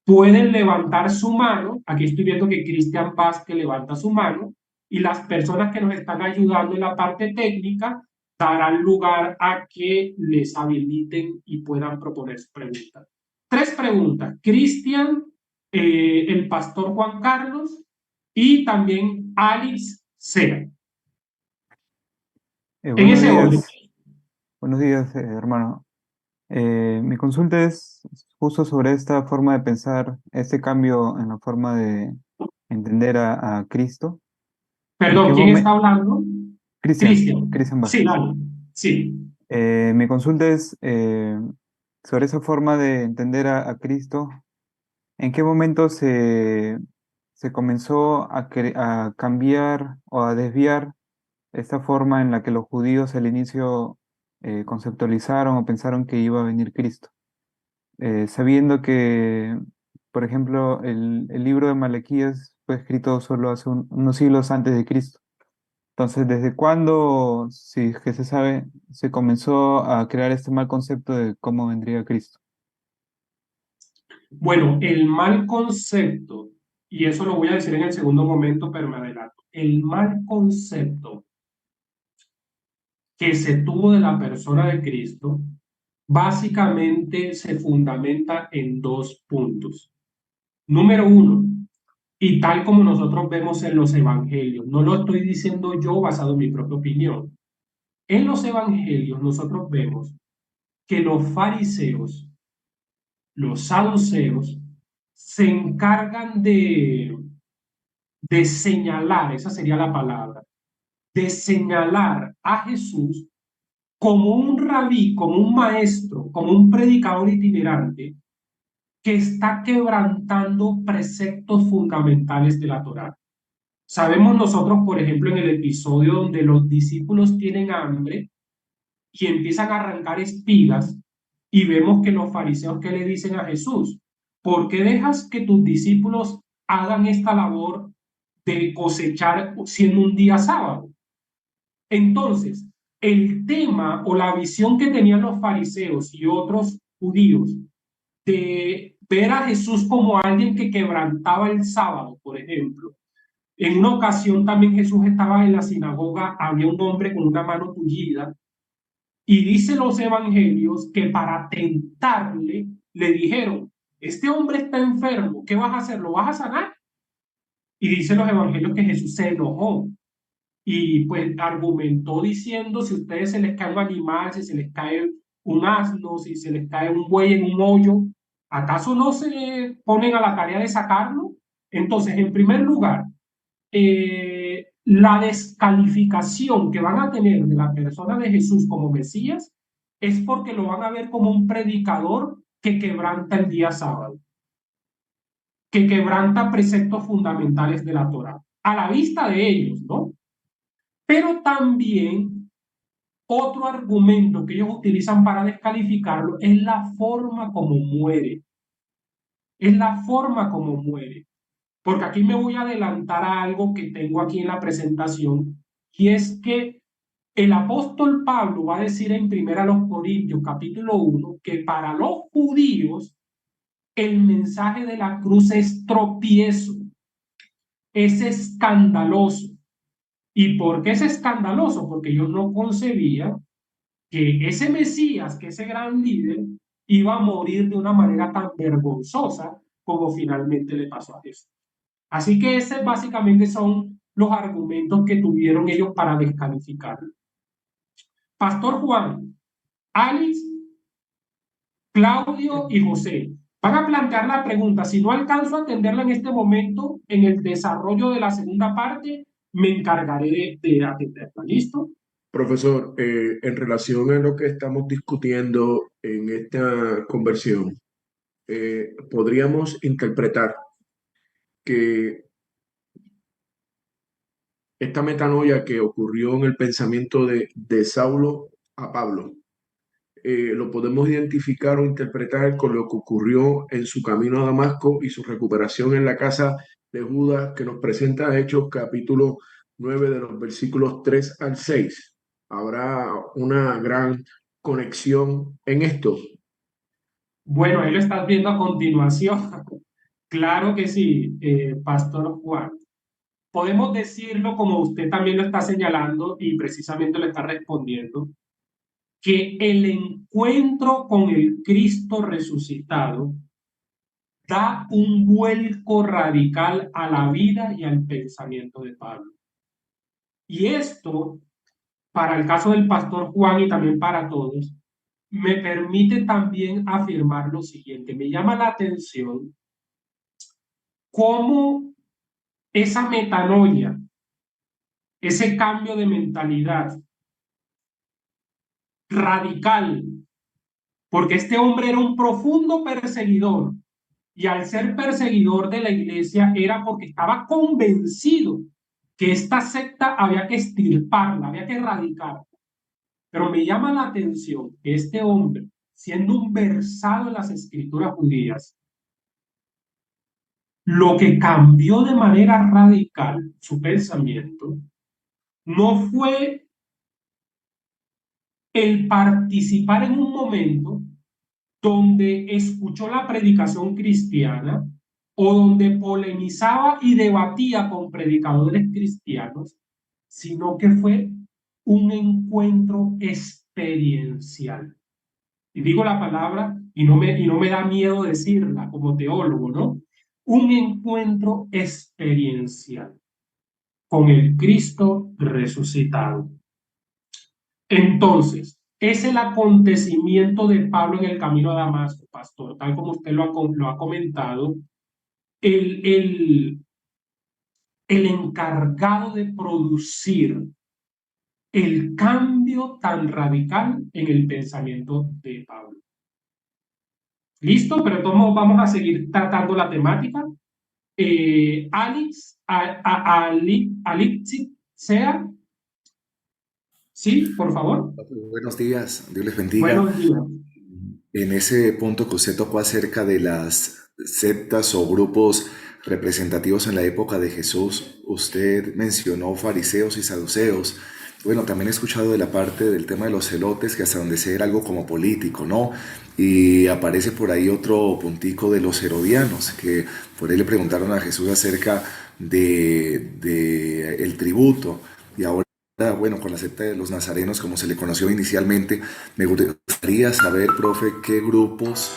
S1: pueden levantar su mano. Aquí estoy viendo que Cristian Vázquez levanta su mano y las personas que nos están ayudando en la parte técnica darán lugar a que les habiliten y puedan proponer sus preguntas. Tres preguntas. Cristian, el pastor Juan Carlos y también Alex Cera. En
S2: Buenos
S1: ese orden.
S2: días, hermano. Mi consulta es justo sobre esta forma de pensar, este cambio en la forma de entender a Cristo. ¿En qué
S1: Perdón, ¿quién está
S2: momento?
S1: hablando? Cristian.
S2: Cristian
S1: Sí,
S2: Vázquez.
S1: dale. Sí.
S2: Mi consulta es sobre esa forma de entender a Cristo. ¿En qué momento se comenzó a cambiar o a desviar esta forma en la que los judíos al inicio conceptualizaron o pensaron que iba a venir Cristo? Sabiendo que, por ejemplo, el libro de Malaquías fue escrito solo hace unos siglos antes de Cristo. Entonces, ¿desde cuándo, si es que se sabe, se comenzó a crear este mal concepto de cómo vendría Cristo?
S1: Bueno, el mal concepto, y eso lo voy a decir en el segundo momento, pero me adelanto, el mal concepto que se tuvo de la persona de Cristo básicamente se fundamenta en dos puntos. Número uno, y tal como nosotros vemos en los evangelios, no lo estoy diciendo yo basado en mi propia opinión. En los evangelios nosotros vemos que los fariseos, los saduceos, se encargan de señalar, esa sería la palabra, de señalar a Jesús como un rabí, como un maestro, como un predicador itinerante que está quebrantando preceptos fundamentales de la Torá. Sabemos nosotros, por ejemplo, en el episodio donde los discípulos tienen hambre y empiezan a arrancar espigas y vemos que los fariseos que le dicen a Jesús, ¿por qué dejas que tus discípulos hagan esta labor de cosechar siendo un día sábado? Entonces, el tema o la visión que tenían los fariseos y otros judíos de ver a Jesús como alguien que quebrantaba el sábado, por ejemplo. En una ocasión también Jesús estaba en la sinagoga, había un hombre con una mano tullida y dice los evangelios que para tentarle le dijeron, este hombre está enfermo, ¿qué vas a hacer? ¿Lo vas a sanar? Y dice los evangelios que Jesús se enojó y pues argumentó diciendo, si a ustedes se les cae un animal, si se les cae un asno, si se les cae un buey en un hoyo, ¿acaso no se ponen a la tarea de sacarlo? Entonces, en primer lugar, la descalificación que van a tener de la persona de Jesús como Mesías es porque lo van a ver como un predicador que quebranta el día sábado, que quebranta preceptos fundamentales de la Torá, a la vista de ellos, ¿no? Pero también otro argumento que ellos utilizan para descalificarlo es la forma como muere, es la forma como muere. Porque aquí me voy a adelantar a algo que tengo aquí en la presentación, y es que el apóstol Pablo va a decir en 1 Corintios capítulo 1 que para los judíos el mensaje de la cruz es tropiezo, es escandaloso. ¿Y por qué es escandaloso? Porque ellos no concebían que ese Mesías, que ese gran líder, iba a morir de una manera tan vergonzosa como finalmente le pasó a Jesús. Así que esos básicamente son los argumentos que tuvieron ellos para descalificarlo. Pastor Juan, Alex, Claudio y José van a plantear la pregunta. Si no alcanzo a atenderla en este momento, en el desarrollo de la segunda parte, me encargaré de atenderla. ¿Listo?
S3: Profesor, en relación a lo que estamos discutiendo en esta conversión, podríamos interpretar que esta metanoia que ocurrió en el pensamiento de Saulo a Pablo, lo podemos identificar o interpretar con lo que ocurrió en su camino a Damasco y su recuperación en la casa de Judas, que nos presenta Hechos capítulo 9 de los versículos 3 al 6. Habrá una gran conexión en esto.
S1: Bueno, ahí lo estás viendo a continuación. Claro que sí, Pastor Juan. Podemos decirlo como usted también lo está señalando y precisamente lo está respondiendo, que el encuentro con el Cristo resucitado da un vuelco radical a la vida y al pensamiento de Pablo. Y esto, para el caso del pastor Juan y también para todos, me permite también afirmar lo siguiente. Me llama la atención cómo esa metanoia, ese cambio de mentalidad radical, porque este hombre era un profundo perseguidor, y al ser perseguidor de la iglesia era porque estaba convencido que esta secta había que extirparla, había que erradicarla. Pero me llama la atención que este hombre, siendo un versado en las escrituras judías, lo que cambió de manera radical su pensamiento no fue el participar en un momento donde escuchó la predicación cristiana o donde polemizaba y debatía con predicadores cristianos, sino que fue un encuentro experiencial. Y digo la palabra y no me da miedo decirla como teólogo, ¿no? Un encuentro experiencial con el Cristo resucitado. Entonces, es el acontecimiento de Pablo en el camino a Damasco, pastor, tal como usted lo ha comentado, el, el, el encargado de producir el cambio tan radical en el pensamiento de Pablo. ¿Listo? Pero todos vamos a seguir tratando la temática. Alex, Alexi, sea. Sí, por favor.
S4: Buenos días, Dios les bendiga.
S1: Buenos días.
S4: En ese punto que usted tocó acerca de las sectas o grupos representativos en la época de Jesús, usted mencionó fariseos y saduceos. Bueno, también he escuchado de la parte del tema de los celotes, que hasta donde sea era algo como político, ¿no? Y aparece por ahí otro puntico de los herodianos, que por ahí le preguntaron a Jesús acerca de el tributo. Y ahora, bueno, con la secta de los nazarenos, como se le conoció inicialmente, me gustaría saber, profe, qué grupos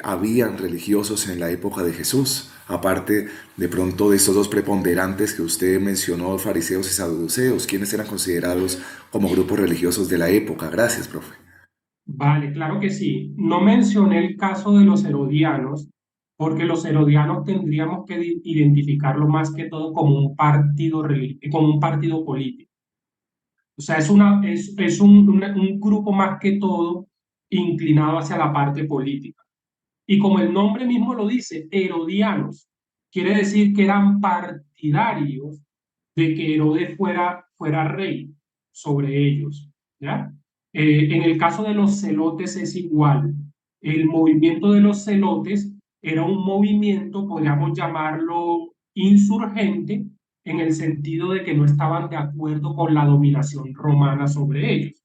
S4: habían religiosos en la época de Jesús, aparte de pronto de estos dos preponderantes que usted mencionó, fariseos y saduceos, quienes eran considerados como grupos religiosos de la época. Gracias, profe.
S1: Vale, claro que sí. No mencioné el caso de los herodianos, porque los herodianos tendríamos que identificarlo más que todo como un partido, como un partido político. O sea, es un grupo más que todo inclinado hacia la parte política. Y como el nombre mismo lo dice, herodianos, quiere decir que eran partidarios de que Herodes fuera rey sobre ellos, ¿ya? En el caso de los celotes es igual. El movimiento de los celotes era un movimiento, podríamos llamarlo insurgente, en el sentido de que no estaban de acuerdo con la dominación romana sobre ellos.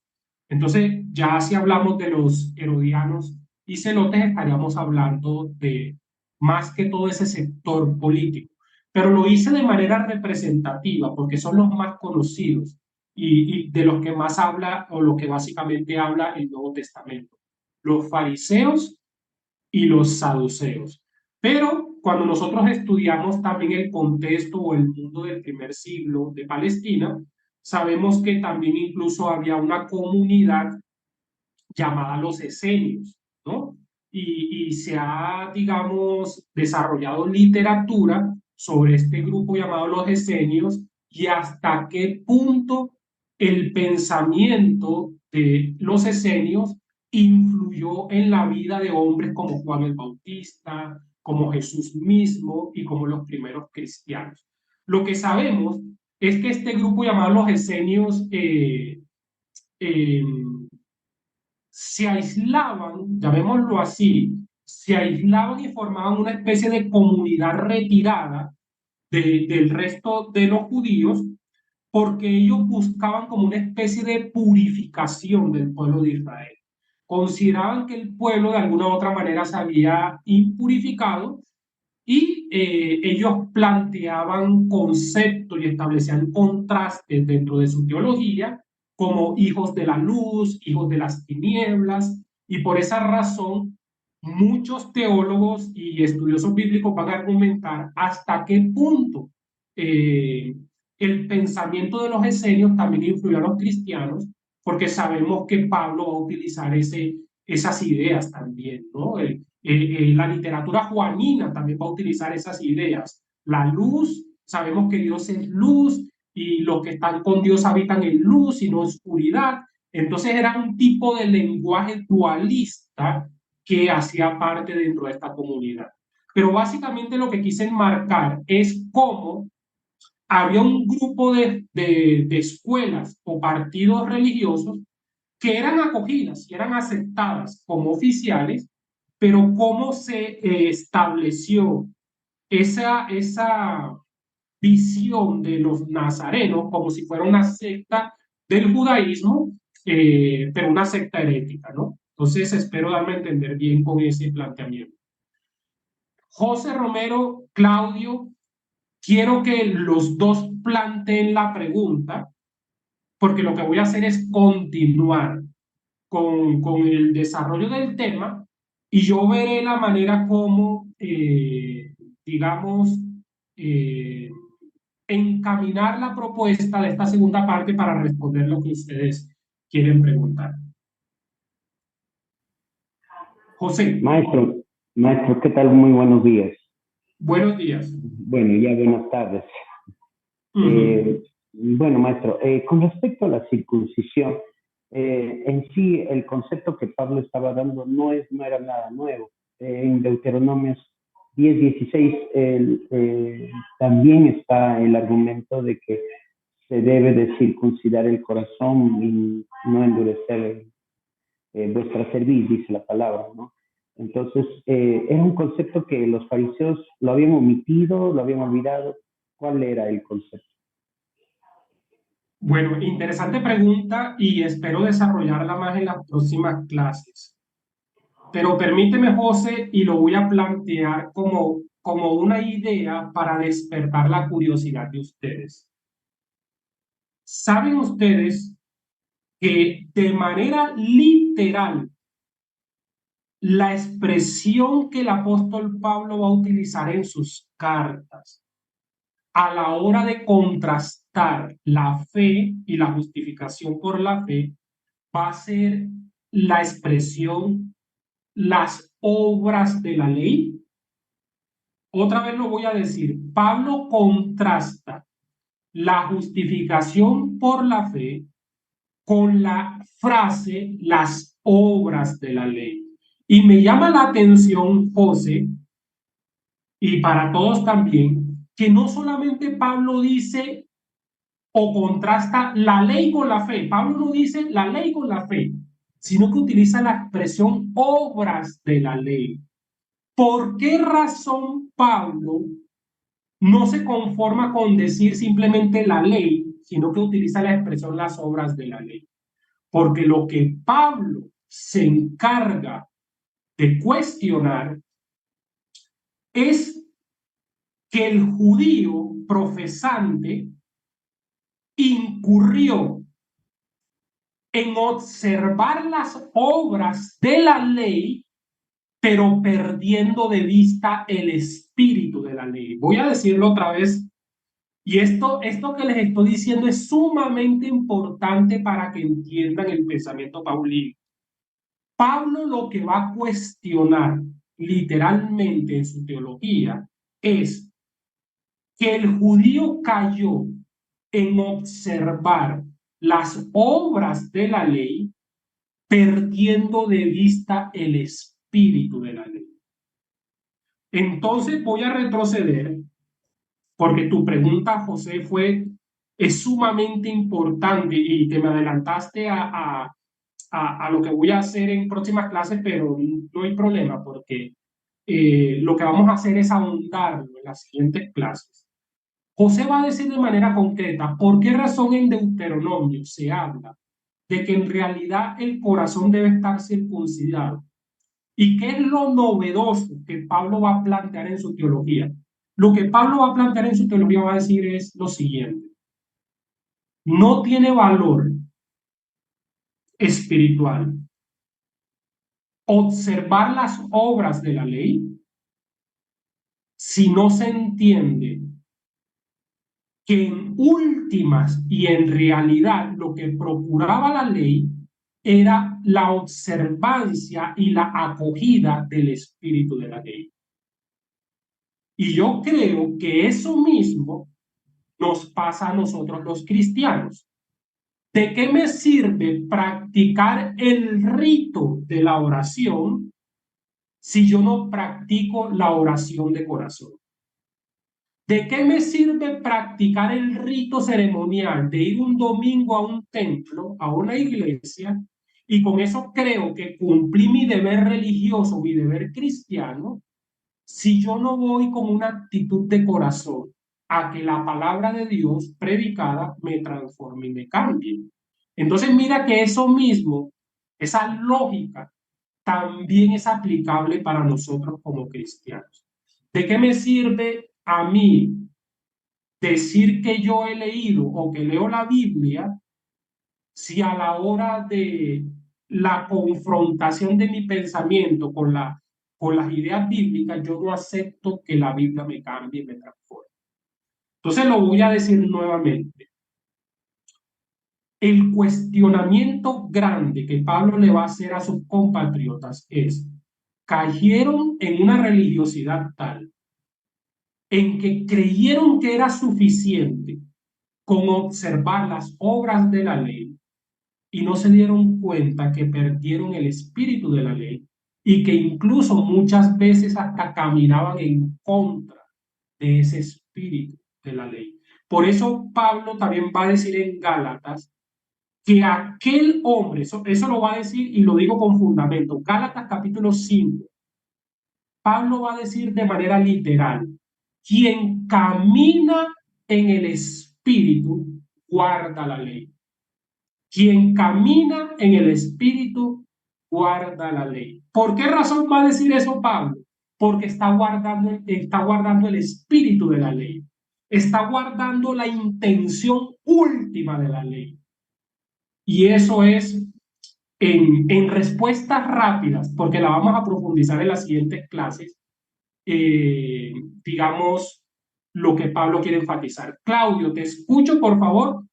S1: Entonces, ya si hablamos de los herodianos y celotes, estaríamos hablando de más que todo ese sector político. Pero lo hice de manera representativa porque son los más conocidos y de los que más habla o lo que básicamente habla el Nuevo Testamento. Los fariseos y los saduceos. Pero cuando nosotros estudiamos también el contexto o el mundo del primer siglo de Palestina, sabemos que también incluso había una comunidad llamada los esenios, ¿no? Y se ha, digamos, desarrollado literatura sobre este grupo llamado los esenios y hasta qué punto el pensamiento de los esenios influyó en la vida de hombres como Juan el Bautista, como Jesús mismo y como los primeros cristianos. Lo que sabemos es que este grupo llamado los esenios eh, se aislaban, llamémoslo así, se aislaban y formaban una especie de comunidad retirada del resto de los judíos porque ellos buscaban como una especie de purificación del pueblo de Israel. Consideraban que el pueblo de alguna u otra manera se había impurificado y ellos planteaban conceptos y establecían contrastes dentro de su teología como hijos de la luz, hijos de las tinieblas, y por esa razón muchos teólogos y estudiosos bíblicos van a argumentar hasta qué punto eh, el pensamiento de los esenios también influyó a los cristianos, porque sabemos que Pablo va a utilizar esas ideas también, ¿no? La literatura juanina también va a utilizar esas ideas. La luz, sabemos que Dios es luz y los que están con Dios habitan en luz y no oscuridad. Entonces era un tipo de lenguaje dualista que hacía parte dentro de esta comunidad. Pero básicamente lo que quise enmarcar es cómo había un grupo de escuelas o partidos religiosos que eran acogidas y eran aceptadas como oficiales, pero cómo se estableció esa visión de los nazarenos como si fuera una secta del judaísmo, pero una secta herética, ¿no? Entonces espero darme a entender bien con ese planteamiento. José Romero, Claudio, quiero que los dos planteen la pregunta, porque lo que voy a hacer es continuar con el desarrollo del tema y yo veré la manera como, digamos, eh, encaminar la propuesta de esta segunda parte para responder lo que ustedes quieren preguntar. José.
S5: Maestro, ¿qué tal? Muy buenos días.
S1: Buenos días.
S5: Bueno, ya buenas tardes. Bueno, maestro, con respecto a la circuncisión, en sí el concepto que Pablo estaba dando no era nada nuevo. En Deuteronomios 10:16 también está el argumento de que se debe de circuncidar el corazón y no endurecer vuestra cerviz, dice la palabra, ¿no? Entonces, era un concepto que los fariseos lo habían omitido, lo habían olvidado. ¿Cuál era el concepto?
S1: Bueno, interesante pregunta y espero desarrollarla más en las próximas clases. Pero permíteme, José, y lo voy a plantear como una idea para despertar la curiosidad de ustedes. ¿Saben ustedes que de manera literal la expresión que el apóstol Pablo va a utilizar en sus cartas a la hora de contrastar la fe y la justificación por la fe va a ser la expresión las obras de la ley. Otra vez lo voy a decir. Pablo contrasta la justificación por la fe con la frase las obras de la ley. Y me llama la atención, José, y para todos también, que no solamente Pablo dice o contrasta la ley con la fe. Pablo no dice la ley con la fe, sino que utiliza la expresión obras de la ley. ¿Por qué razón Pablo no se conforma con decir simplemente la ley, sino que utiliza la expresión las obras de la ley? Porque lo que Pablo se encarga de cuestionar es que el judío profesante incurrió en observar las obras de la ley, pero perdiendo de vista el espíritu de la ley. Voy a decirlo otra vez, y esto que les estoy diciendo es sumamente importante para que entiendan el pensamiento paulino. Pablo lo que va a cuestionar literalmente en su teología es que el judío cayó en observar las obras de la ley, perdiendo de vista el espíritu de la ley. Entonces voy a retroceder, porque tu pregunta, José, es sumamente importante y te me adelantaste a lo que voy a hacer en próximas clases, pero no hay problema, porque lo que vamos a hacer es ahondarlo en las siguientes clases. José va a decir de manera concreta por qué razón en Deuteronomio se habla de que en realidad el corazón debe estar circuncidado. ¿Y qué es lo novedoso que Pablo va a plantear en su teología? Lo que Pablo va a plantear en su teología va a decir es lo siguiente. No tiene valor espiritual observar las obras de la ley si no se entiende que en últimas y en realidad lo que procuraba la ley era la observancia y la acogida del espíritu de la ley. Y yo creo que eso mismo nos pasa a nosotros los cristianos. ¿De qué me sirve practicar el rito de la oración si yo no practico la oración de corazón? ¿De qué me sirve practicar el rito ceremonial de ir un domingo a un templo, a una iglesia, y con eso creo que cumplí mi deber religioso, mi deber cristiano, si yo no voy con una actitud de corazón a que la palabra de Dios predicada me transforme y me cambie? Entonces mira que eso mismo, esa lógica, también es aplicable para nosotros como cristianos. ¿De qué me sirve a mí decir que yo he leído o que leo la Biblia si a la hora de la confrontación de mi pensamiento con las ideas bíblicas yo no acepto que la Biblia me cambie y me transforme? Entonces lo voy a decir nuevamente. El cuestionamiento grande que Pablo le va a hacer a sus compatriotas es: cayeron en una religiosidad tal en que creyeron que era suficiente con observar las obras de la ley y no se dieron cuenta que perdieron el espíritu de la ley y que incluso muchas veces hasta caminaban en contra de ese espíritu de la ley. Por eso Pablo también va a decir en Gálatas que aquel hombre, eso lo va a decir y lo digo con fundamento, Gálatas capítulo 5, Pablo va a decir de manera literal: quien camina en el espíritu guarda la ley. Quien camina en el espíritu guarda la ley. ¿Por qué razón va a decir eso Pablo? Porque está guardando el espíritu de la ley. Está guardando la intención última de la ley. Y eso es en respuestas rápidas, porque la vamos a profundizar en las siguientes clases, digamos, lo que Pablo quiere enfatizar. Claudio, te escucho, por favor,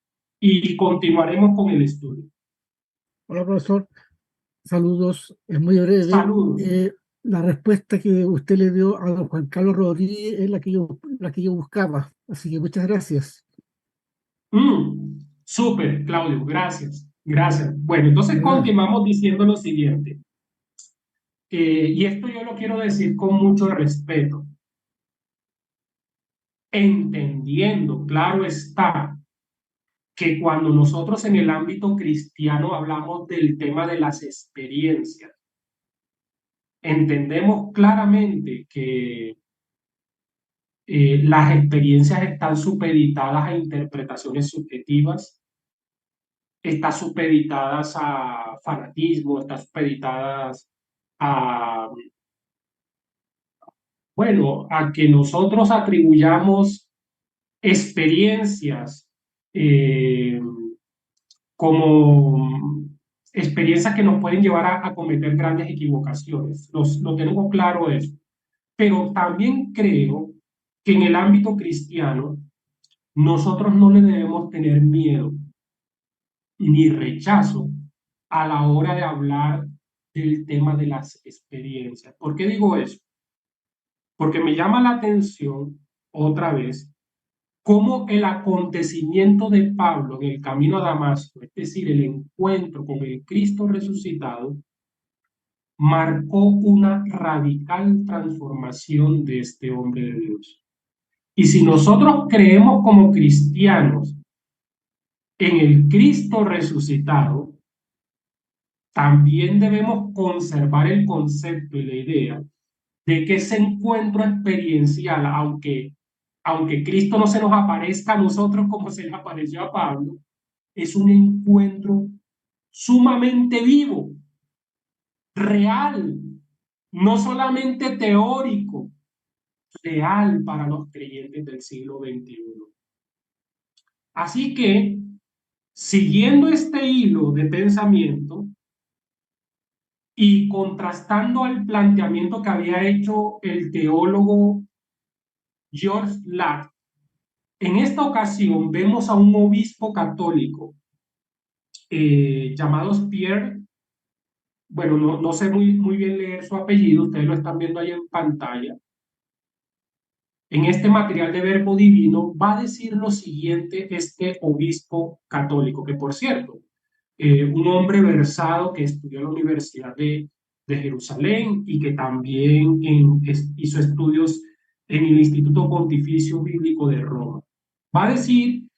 S1: y continuaremos con el estudio.
S6: Hola, profesor. Saludos. Es muy breve.
S1: Saludos.
S6: La respuesta que usted le dio a don Juan Carlos Rodríguez es la que yo buscaba. Así que muchas gracias.
S1: Súper, Claudio, gracias. Gracias. Bueno, entonces
S6: De nada.
S1: continuamos diciendo lo siguiente. Y esto yo lo quiero decir con mucho respeto. Entendiendo, claro está, que cuando nosotros en el ámbito cristiano hablamos del tema de las experiencias, entendemos claramente que las experiencias están supeditadas a interpretaciones subjetivas, están supeditadas a fanatismo, están supeditadas a, bueno, a que nosotros atribuyamos experiencias eh, como experiencias que nos pueden llevar a cometer grandes equivocaciones. Lo tengo claro eso. Pero también creo que en el ámbito cristiano nosotros no le debemos tener miedo ni rechazo a la hora de hablar del tema de las experiencias. ¿Por qué digo eso? Porque me llama la atención otra vez cómo el acontecimiento de Pablo en el camino a Damasco, es decir, el encuentro con el Cristo resucitado, marcó una radical transformación de este hombre de Dios. Y si nosotros creemos como cristianos en el Cristo resucitado, también debemos conservar el concepto y la idea de que ese encuentro experiencial, aunque Cristo no se nos aparezca a nosotros como se le apareció a Pablo, es un encuentro sumamente vivo, real, no solamente teórico, real para los creyentes del siglo XXI. Así que, siguiendo este hilo de pensamiento y contrastando al planteamiento que había hecho el teólogo George Ladd, en esta ocasión vemos a un obispo católico llamado Pierre, bueno, no sé muy bien leer su apellido, ustedes lo están viendo ahí en pantalla. En este material de Verbo Divino va a decir lo siguiente este obispo católico, que por cierto, un hombre versado que estudió en la Universidad de Jerusalén y que también hizo estudios en el Instituto Pontificio Bíblico de Roma. Va a decir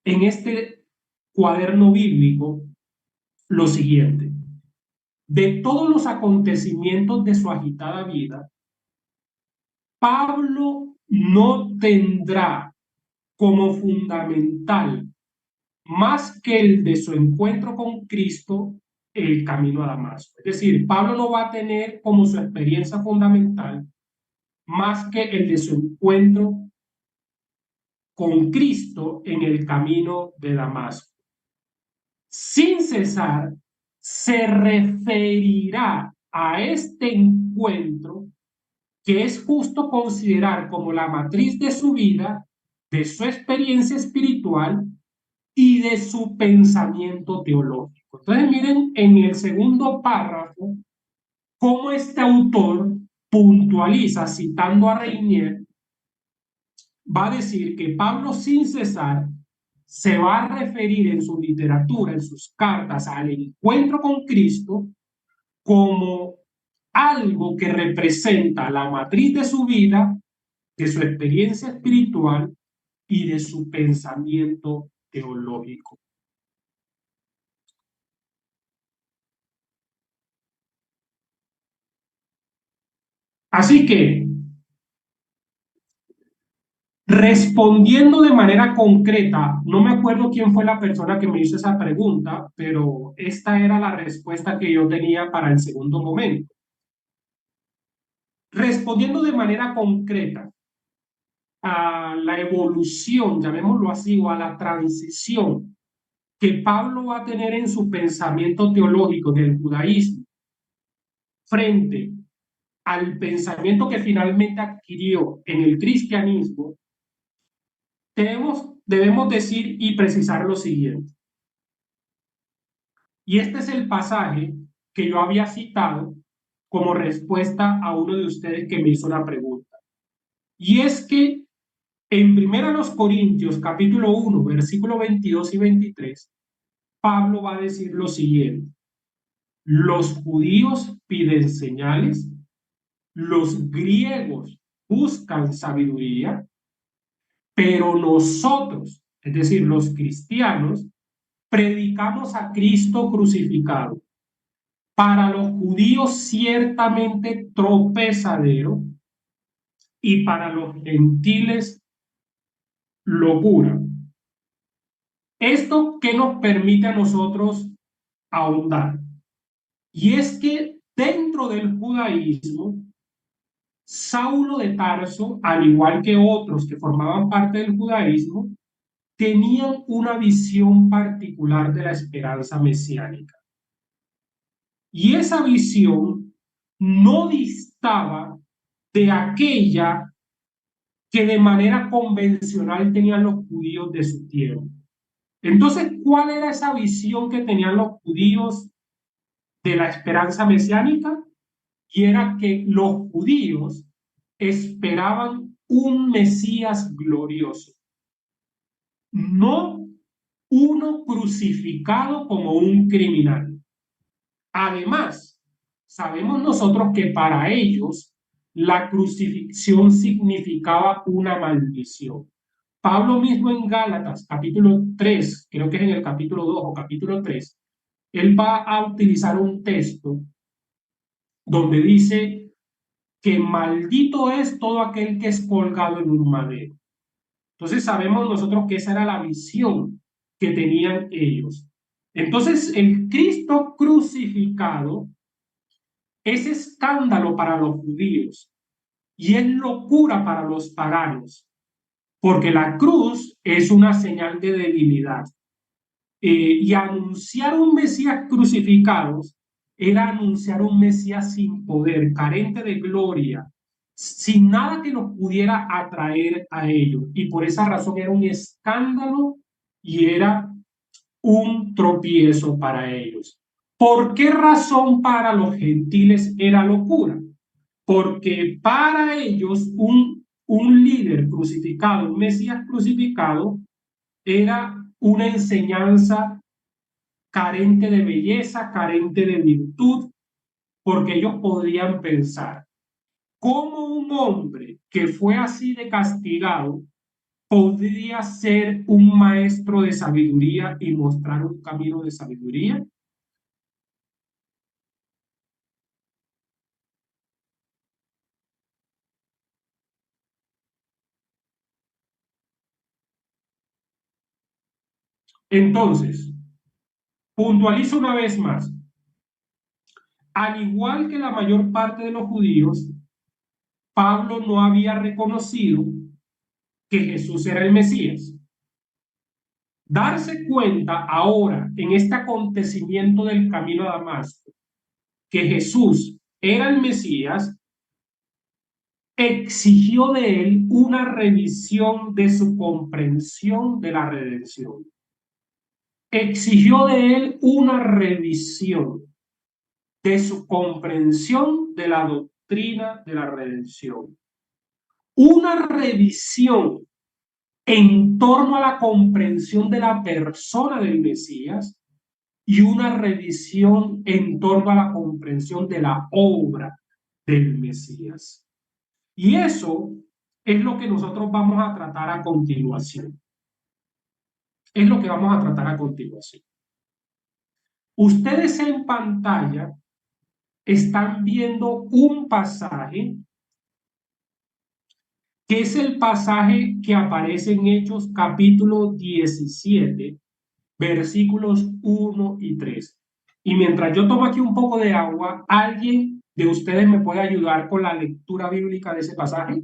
S1: en este cuaderno bíblico lo siguiente: de todos los acontecimientos de su agitada vida, Pablo no tendrá como fundamental más que el de su encuentro con Cristo el camino a Damasco. Es decir, Pablo no va a tener como su experiencia fundamental más que el de su encuentro con Cristo en el camino de Damasco. Sin cesar, se referirá a este encuentro que es justo considerar como la matriz de su vida, de su experiencia espiritual y de su pensamiento teológico. Entonces miren en el segundo párrafo cómo este autor puntualiza, citando a Reinier, va a decir que Pablo sin cesar se va a referir en su literatura, en sus cartas, al encuentro con Cristo como algo que representa la matriz de su vida, de su experiencia espiritual y de su pensamiento teológico. Así que, respondiendo de manera concreta, no me acuerdo quién fue la persona que me hizo esa pregunta, pero esta era la respuesta que yo tenía para el segundo momento. Respondiendo de manera concreta a la evolución, llamémoslo así, o a la transición que Pablo va a tener en su pensamiento teológico del judaísmo frente al pensamiento que finalmente adquirió en el cristianismo, debemos decir y precisar lo siguiente. Y este es el pasaje que yo había citado como respuesta a uno de ustedes que me hizo una pregunta. Y es que en 1 Corintios capítulo 1, versículo 22 y 23, Pablo va a decir lo siguiente: los judíos piden señales, los griegos buscan sabiduría, pero nosotros, es decir, los cristianos, predicamos a Cristo crucificado. Para los judíos ciertamente tropezadero y para los gentiles locura. Esto que nos permite a nosotros ahondar. Y es que dentro del judaísmo, Saulo de Tarso, al igual que otros que formaban parte del judaísmo, tenían una visión particular de la esperanza mesiánica. Y esa visión no distaba de aquella que de manera convencional tenían los judíos de su tiempo. Entonces, ¿cuál era esa visión que tenían los judíos de la esperanza mesiánica? Y era que los judíos esperaban un Mesías glorioso, no uno crucificado como un criminal. Además, sabemos nosotros que para ellos la crucifixión significaba una maldición. Pablo mismo en Gálatas, capítulo 3, creo que es en el capítulo 2 o capítulo 3, él va a utilizar un texto donde dice que maldito es todo aquel que es colgado en un madero. Entonces sabemos nosotros que esa era la visión que tenían ellos. Entonces el Cristo crucificado es escándalo para los judíos y es locura para los paganos, porque la cruz es una señal de debilidad. Y anunciar un Mesías crucificado era anunciar un Mesías sin poder, carente de gloria, sin nada que los pudiera atraer a ellos. Y por esa razón era un escándalo y era un tropiezo para ellos. ¿Por qué razón para los gentiles era locura? Porque para ellos un líder crucificado, un Mesías crucificado, era una enseñanza carente de belleza, carente de virtud, porque ellos podían pensar, ¿cómo un hombre que fue así de castigado podría ser un maestro de sabiduría y mostrar un camino de sabiduría? Entonces, puntualizo una vez más, al igual que la mayor parte de los judíos, Pablo no había reconocido que Jesús era el Mesías. Darse cuenta ahora en este acontecimiento del camino a Damasco que Jesús era el Mesías exigió de él una revisión de su comprensión de la redención. Exigió de él una revisión de su comprensión de la doctrina de la redención. Una revisión en torno a la comprensión de la persona del Mesías y una revisión en torno a la comprensión de la obra del Mesías. Y eso es lo que nosotros vamos a tratar a continuación. Es lo que vamos a tratar a continuación. Ustedes en pantalla están viendo un pasaje que es el pasaje que aparece en Hechos capítulo 17, versículos 1 y 3. Y mientras yo tomo aquí un poco de agua, ¿alguien de ustedes me puede ayudar con la lectura bíblica de ese pasaje?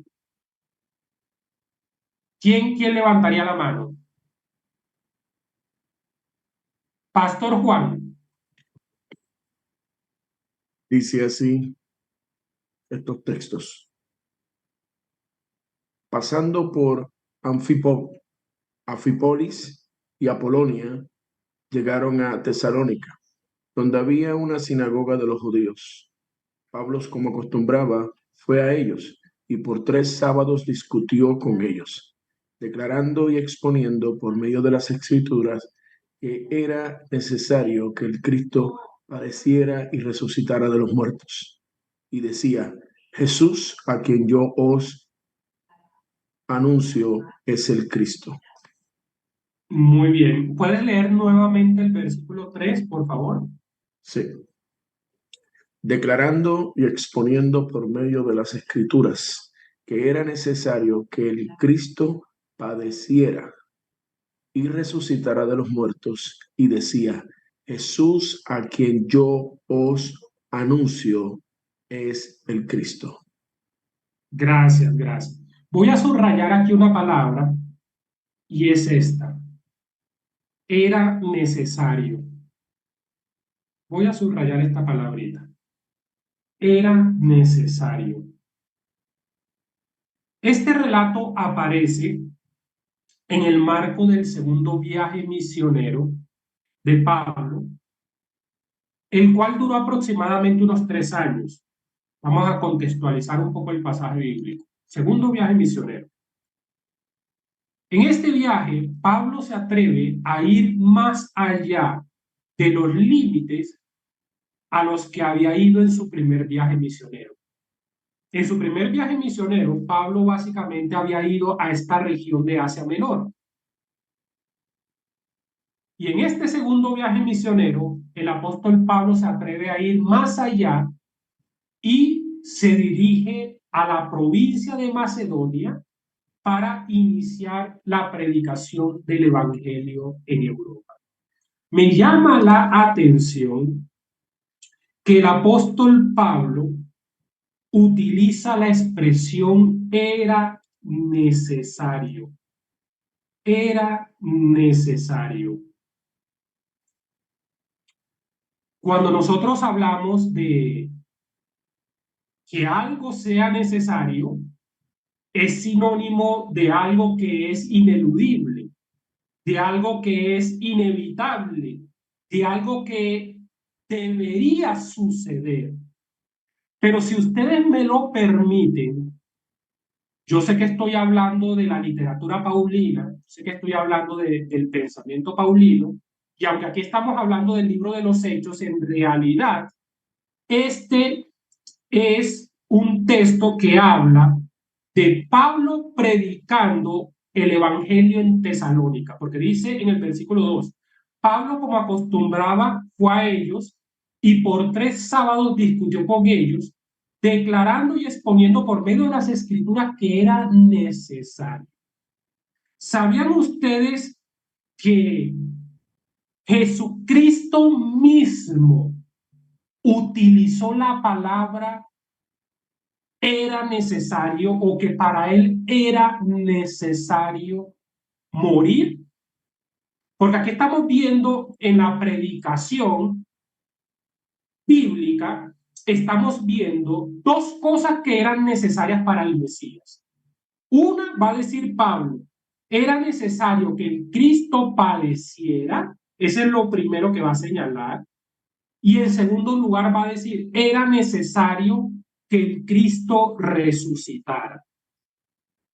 S1: ¿Quién levantaría la mano? Pastor Juan.
S3: Dice así estos textos. Pasando por Anfípolis y Apolonia, llegaron a Tesalónica, donde había una sinagoga de los judíos. Pablo, como acostumbraba, fue a ellos y por 3 sábados discutió con ellos, declarando y exponiendo por medio de las Escrituras que era necesario que el Cristo padeciera y resucitara de los muertos. Y decía: Jesús, a quien yo os anuncio, es el Cristo.
S1: Muy bien. ¿Puedes leer nuevamente el versículo 3, por favor?
S3: Sí. Declarando y exponiendo por medio de las Escrituras que era necesario que el Cristo padeciera y resucitara de los muertos, y decía: Jesús, a quien yo os anuncio, es el Cristo.
S1: Gracias, gracias. Voy a subrayar aquí una palabra y es esta. Era necesario. Voy a subrayar esta palabrita. Era necesario. Este relato aparece en el marco del segundo viaje misionero de Pablo, el cual duró aproximadamente unos 3 años. Vamos a contextualizar un poco el pasaje bíblico. Segundo viaje misionero. En este viaje, Pablo se atreve a ir más allá de los límites a los que había ido en su primer viaje misionero. En su primer viaje misionero, Pablo básicamente había ido a esta región de Asia Menor. Y en este segundo viaje misionero, el apóstol Pablo se atreve a ir más allá y se dirige a la provincia de Macedonia para iniciar la predicación del evangelio en Europa. Me llama la atención que el apóstol Pablo utiliza la expresión era necesario. Era necesario. Cuando nosotros hablamos de que algo sea necesario, es sinónimo de algo que es ineludible, de algo que es inevitable, de algo que debería suceder. Pero si ustedes me lo permiten, yo sé que estoy hablando de la literatura paulina, sé que estoy hablando del pensamiento paulino, y aunque aquí estamos hablando del libro de los Hechos, en realidad, este es un texto que habla de Pablo predicando el evangelio en Tesalónica, porque dice en el versículo 2, Pablo, como acostumbraba, fue a ellos y por 3 sábados discutió con ellos, declarando y exponiendo por medio de las Escrituras que era necesario. ¿Sabían ustedes que Jesucristo mismo utilizó la palabra era necesario, o que para él era necesario morir? Porque aquí estamos viendo en la predicación bíblica, estamos viendo 2 cosas que eran necesarias para el Mesías. Una, va a decir Pablo, era necesario que el Cristo padeciera, ese es lo primero que va a señalar, y en segundo lugar va a decir, era necesario que el Cristo resucitara.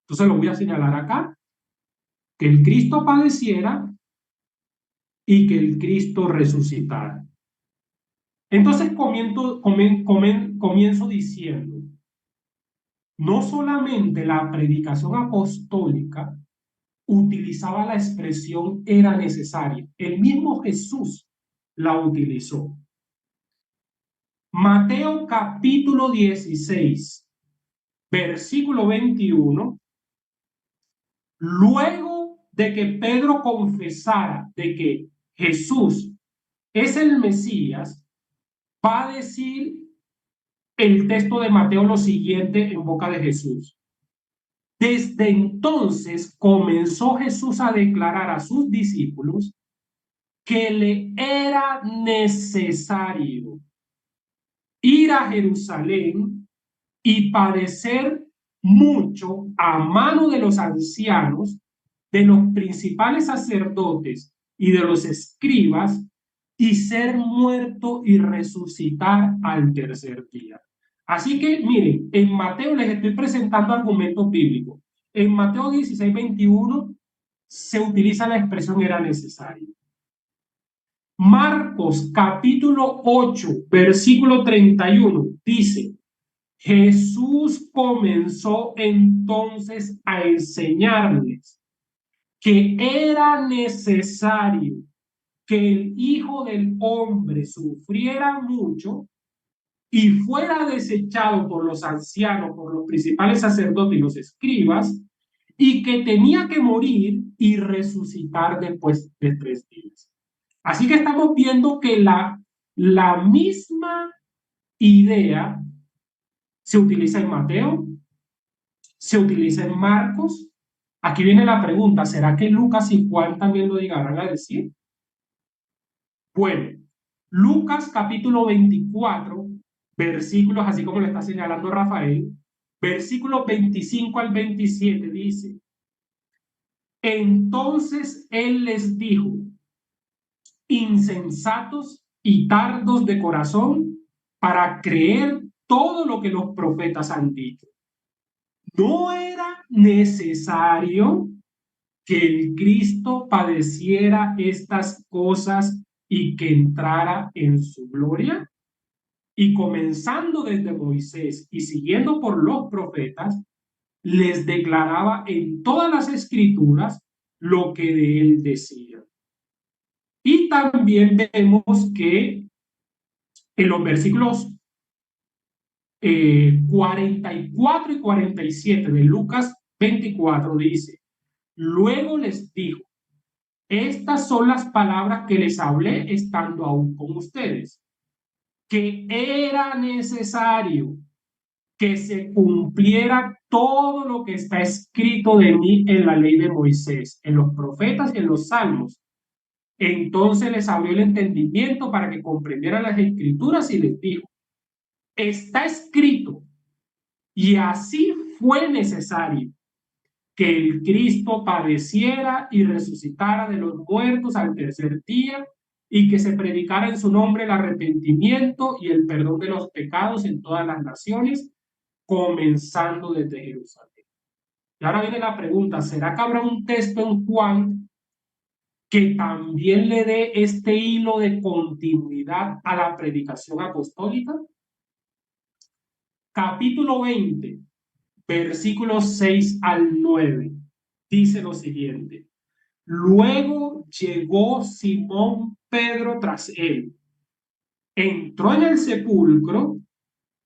S1: Entonces lo voy a señalar acá, que el Cristo padeciera y que el Cristo resucitara. Entonces comienzo diciendo, no solamente la predicación apostólica utilizaba la expresión era necesaria, el mismo Jesús la utilizó. Mateo capítulo 16, versículo 21, luego de que Pedro confesara de que Jesús es el Mesías, va a decir el texto de Mateo lo siguiente en boca de Jesús. Desde entonces comenzó Jesús a declarar a sus discípulos que le era necesario ir a Jerusalén y padecer mucho a mano de los ancianos, de los principales sacerdotes y de los escribas, y ser muerto y resucitar al tercer día. Así que, miren, en Mateo les estoy presentando argumentos bíblicos. En Mateo 16:21 se utiliza la expresión era necesario. Marcos capítulo 8, versículo 31 dice: Jesús comenzó entonces a enseñarles que era necesario que el Hijo del Hombre sufriera mucho y fuera desechado por los ancianos, por los principales sacerdotes y los escribas, y que tenía que morir y resucitar después de 3 días. Así que estamos viendo que la misma idea se utiliza en Mateo, se utiliza en Marcos. Aquí viene la pregunta, ¿será que Lucas y Juan también lo llegarán a decir? Bueno, Lucas capítulo 24, versículos, así como le está señalando Rafael, versículos 25 al 27 dice: Entonces él les dijo: insensatos y tardos de corazón para creer todo lo que los profetas han dicho. ¿No era necesario que el Cristo padeciera estas cosas y que entrara en su gloria? Y comenzando desde Moisés y siguiendo por los profetas, les declaraba en todas las escrituras lo que de él decía. Y también vemos que en los versículos 44 y 47 de Lucas 24 dice: Luego les dijo: estas son las palabras que les hablé estando aún con ustedes, que era necesario que se cumpliera todo lo que está escrito de mí en la ley de Moisés, en los profetas y en los salmos. Entonces les abrió el entendimiento para que comprendieran las escrituras y les dijo: está escrito, y así fue necesario que el Cristo padeciera y resucitara de los muertos al tercer día, y que se predicara en su nombre el arrepentimiento y el perdón de los pecados en todas las naciones, comenzando desde Jerusalén. Y ahora viene la pregunta, ¿será que habrá un texto en Juan que también le dé este hilo de continuidad a la predicación apostólica? Capítulo 20, versículos 6 al 9, dice lo siguiente: Luego llegó Simón Pedro tras él, entró en el sepulcro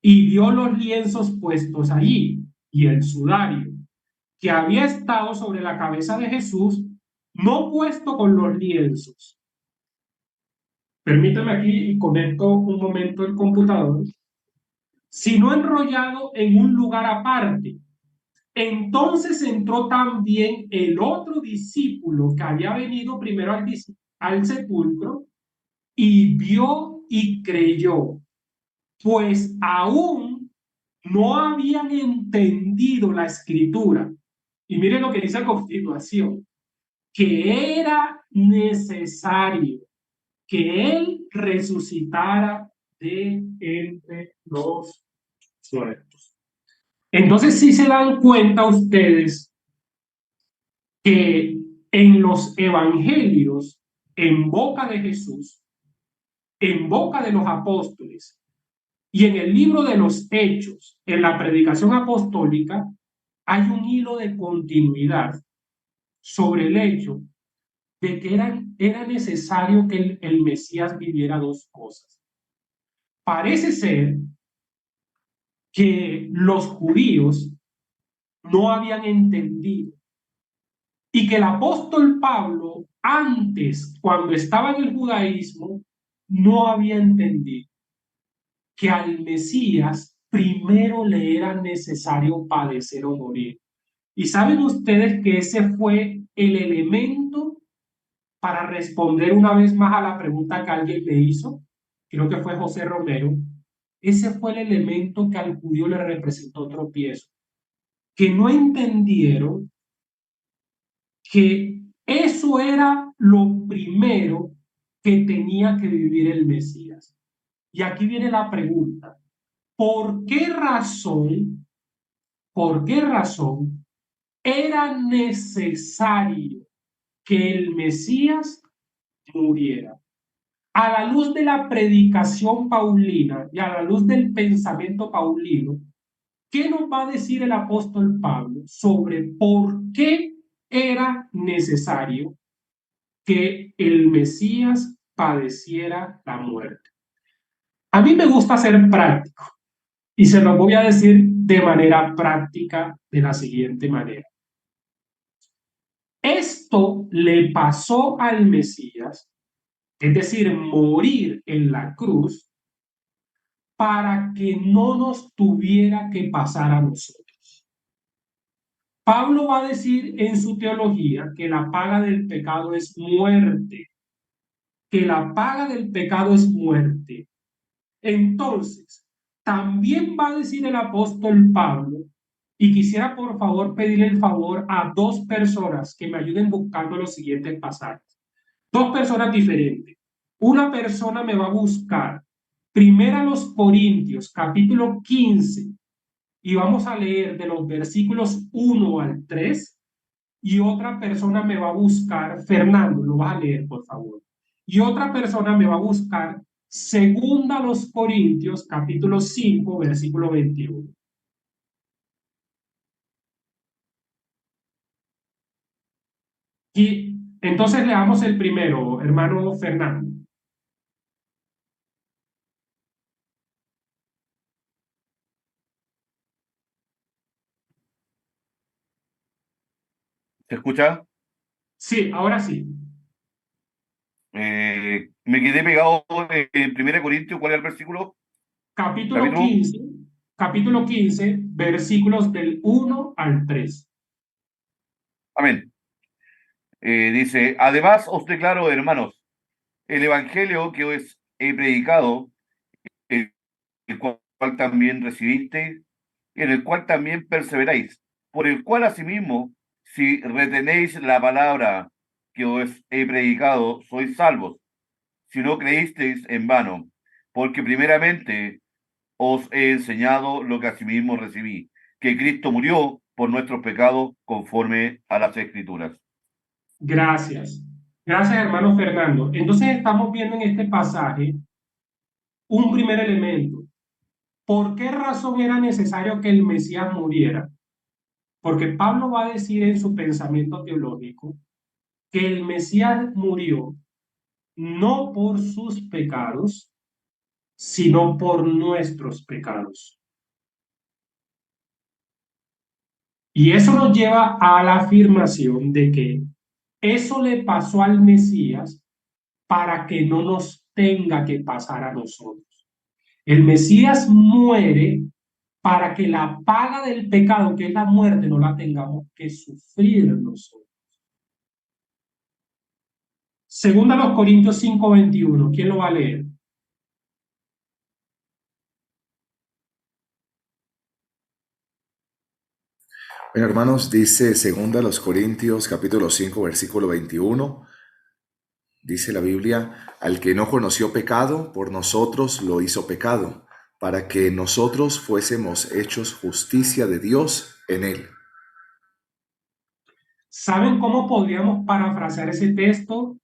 S1: y vio los lienzos puestos allí y el sudario que había estado sobre la cabeza de Jesús, no puesto con los lienzos. Permítame aquí y conecto un momento el computador, sino enrollado en un lugar aparte. Entonces entró también el otro discípulo que había venido primero al sepulcro y vio y creyó, pues aún no habían entendido la escritura. Y miren lo que dice a continuación, que era necesario que él resucitara de entre los muertos. Entonces, sí se dan cuenta ustedes que en los evangelios, en boca de Jesús, en boca de los apóstoles y en el libro de los Hechos, en la predicación apostólica, hay un hilo de continuidad sobre el hecho de que era necesario que el Mesías viviera 2 cosas. Parece ser que los judíos no habían entendido y que el apóstol Pablo antes, cuando estaba en el judaísmo, no había entendido que al Mesías primero le era necesario padecer o morir. Y saben ustedes que ese fue el elemento para responder una vez más a la pregunta que alguien le hizo, creo que fue José Romero, ese fue el elemento que al judío le representó tropiezo, que no entendieron que eso era lo primero que tenía que vivir el Mesías. Y aquí viene la pregunta, ¿por qué razón era necesario que el Mesías muriera? A la luz de la predicación paulina y a la luz del pensamiento paulino, ¿qué nos va a decir el apóstol Pablo sobre por qué era necesario que el Mesías padeciera la muerte? A mí me gusta ser práctico y se lo voy a decir de manera práctica de la siguiente manera. Esto le pasó al Mesías, es decir, morir en la cruz, para que no nos tuviera que pasar a nosotros. Pablo va a decir en su teología que la paga del pecado es muerte, que la paga del pecado es muerte. Entonces, también va a decir el apóstol Pablo, y quisiera por favor pedirle el favor a dos personas que me ayuden buscando los siguientes pasajes. Dos personas diferentes. Una persona me va a buscar Primera los Corintios, capítulo 15, y vamos a leer de los versículos 1 al 3, y otra persona me va a buscar, Fernando, lo vas a leer, por favor. Y otra persona me va a buscar Segunda los Corintios, capítulo 5, versículo 21. Y entonces leamos el primero, hermano Fernando.
S7: ¿Se escucha?
S1: Sí, ahora sí.
S7: Me quedé pegado en 1 Corintios, ¿cuál es el versículo?
S1: Capítulo
S7: Capítulo.
S1: 15, capítulo 15, versículos del 1 al 3.
S7: Amén. Dice, además os declaro, hermanos, el evangelio que os he predicado, el cual también recibisteis, en el cual también perseveráis, por el cual asimismo, si retenéis la palabra que os he predicado, sois salvos, si no creísteis en vano, porque primeramente os he enseñado lo que asimismo recibí, que Cristo murió por nuestros pecados conforme a las Escrituras.
S1: Gracias. Gracias, hermano Fernando. Entonces estamos viendo en este pasaje un primer elemento. ¿Por qué razón era necesario que el Mesías muriera? Porque Pablo va a decir en su pensamiento teológico que el Mesías murió no por sus pecados, sino por nuestros pecados. Y eso nos lleva a la afirmación de que eso le pasó al Mesías para que no nos tenga que pasar a nosotros. El Mesías muere para que la paga del pecado, que es la muerte, no la tengamos que sufrir nosotros. Segunda los Corintios 5:21, ¿quién lo va a leer?
S4: Bueno, hermanos, dice segunda los Corintios capítulo 5 versículo 21, dice la Biblia, al que no conoció pecado, por nosotros lo hizo pecado, para que nosotros fuésemos hechos justicia de Dios en él.
S1: ¿Saben cómo podríamos parafrasear ese texto,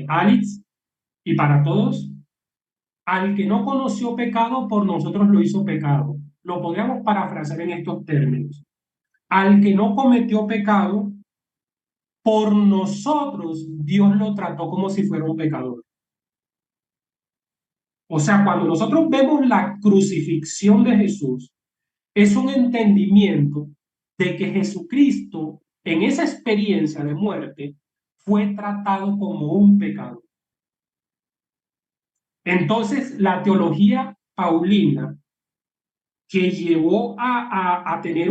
S1: Alex? Y para todos, al que no conoció pecado, por nosotros lo hizo pecado. Lo podríamos parafrasear en estos términos. Al que no cometió pecado, por nosotros Dios lo trató como si fuera un pecador. O sea, cuando nosotros vemos la crucifixión de Jesús, es un entendimiento de que Jesucristo, en esa experiencia de muerte, fue tratado como un pecador. Entonces, la teología paulina, que llevó a tener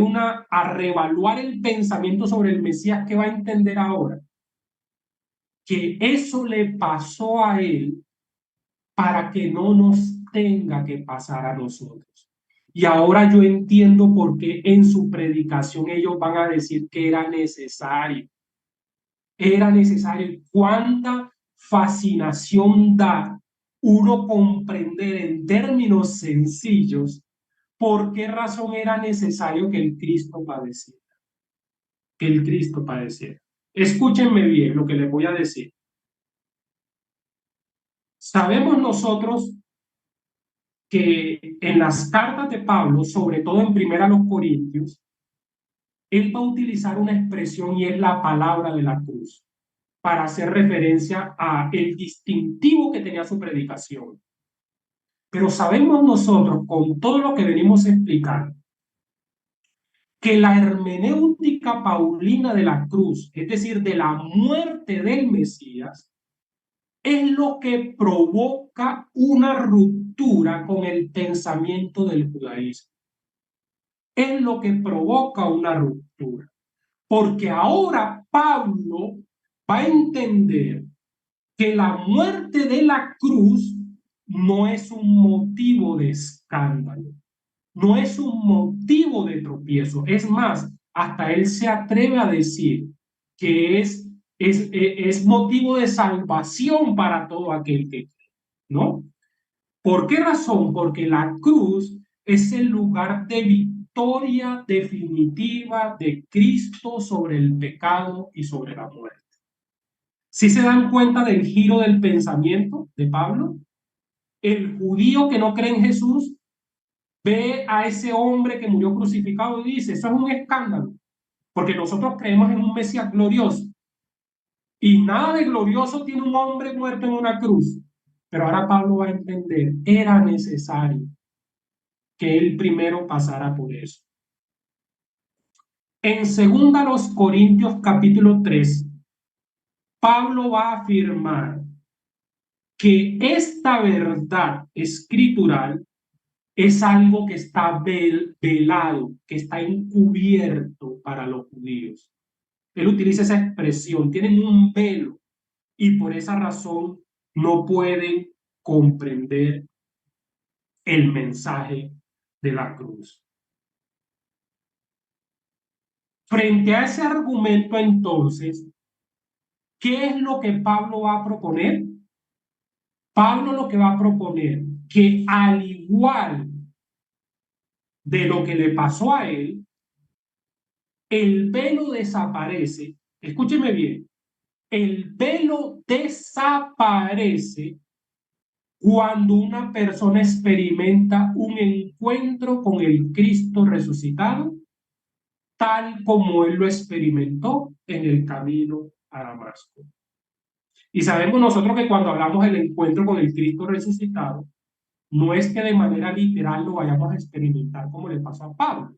S1: a reevaluar el pensamiento sobre el Mesías que va a entender ahora, que eso le pasó a él para que no nos tenga que pasar a nosotros. Y ahora yo entiendo por qué en su predicación ellos van a decir que era necesario. Era necesario. Cuánta fascinación da uno comprender en términos sencillos por qué razón era necesario que el Cristo padeciera. Que el Cristo padeciera. Escúchenme bien lo que les voy a decir. Sabemos nosotros que en las cartas de Pablo, sobre todo en Primera a los Corintios, él va a utilizar una expresión y es la palabra de la cruz, para hacer referencia a el distintivo que tenía su predicación. Pero sabemos nosotros, con todo lo que venimos explicando, que la hermenéutica paulina de la cruz, es decir, de la muerte del Mesías, es lo que provoca una ruptura con el pensamiento del judaísmo. Es lo que provoca una ruptura. Porque ahora Pablo va a entender que la muerte de la cruz no es un motivo de escándalo, no es un motivo de tropiezo. Es más, hasta él se atreve a decir que es motivo de salvación para todo aquel que cree, ¿no? ¿Por qué razón? Porque la cruz es el lugar de victoria definitiva de Cristo sobre el pecado y sobre la muerte. ¿Sí se dan cuenta del giro del pensamiento de Pablo? El judío que no cree en Jesús ve a ese hombre que murió crucificado y dice, eso es un escándalo, porque nosotros creemos en un Mesías glorioso. Y nada de glorioso tiene un hombre muerto en una cruz. Pero ahora Pablo va a entender, era necesario que él primero pasara por eso. En 2 Corintios capítulo 3, Pablo va a afirmar que esta verdad escritural es algo que está velado, que está encubierto para los judíos. Él utiliza esa expresión, tienen un velo y por esa razón no pueden comprender el mensaje de la cruz. Frente a ese argumento, entonces, ¿qué es lo que Pablo va a proponer? Pablo lo que va a proponer, que al igual de lo que le pasó a él, el velo desaparece. Escúcheme bien, el velo desaparece cuando una persona experimenta un encuentro con el Cristo resucitado, tal como él lo experimentó en el camino a Damasco. Y sabemos nosotros que cuando hablamos del encuentro con el Cristo resucitado, no es que de manera literal lo vayamos a experimentar como le pasó a Pablo,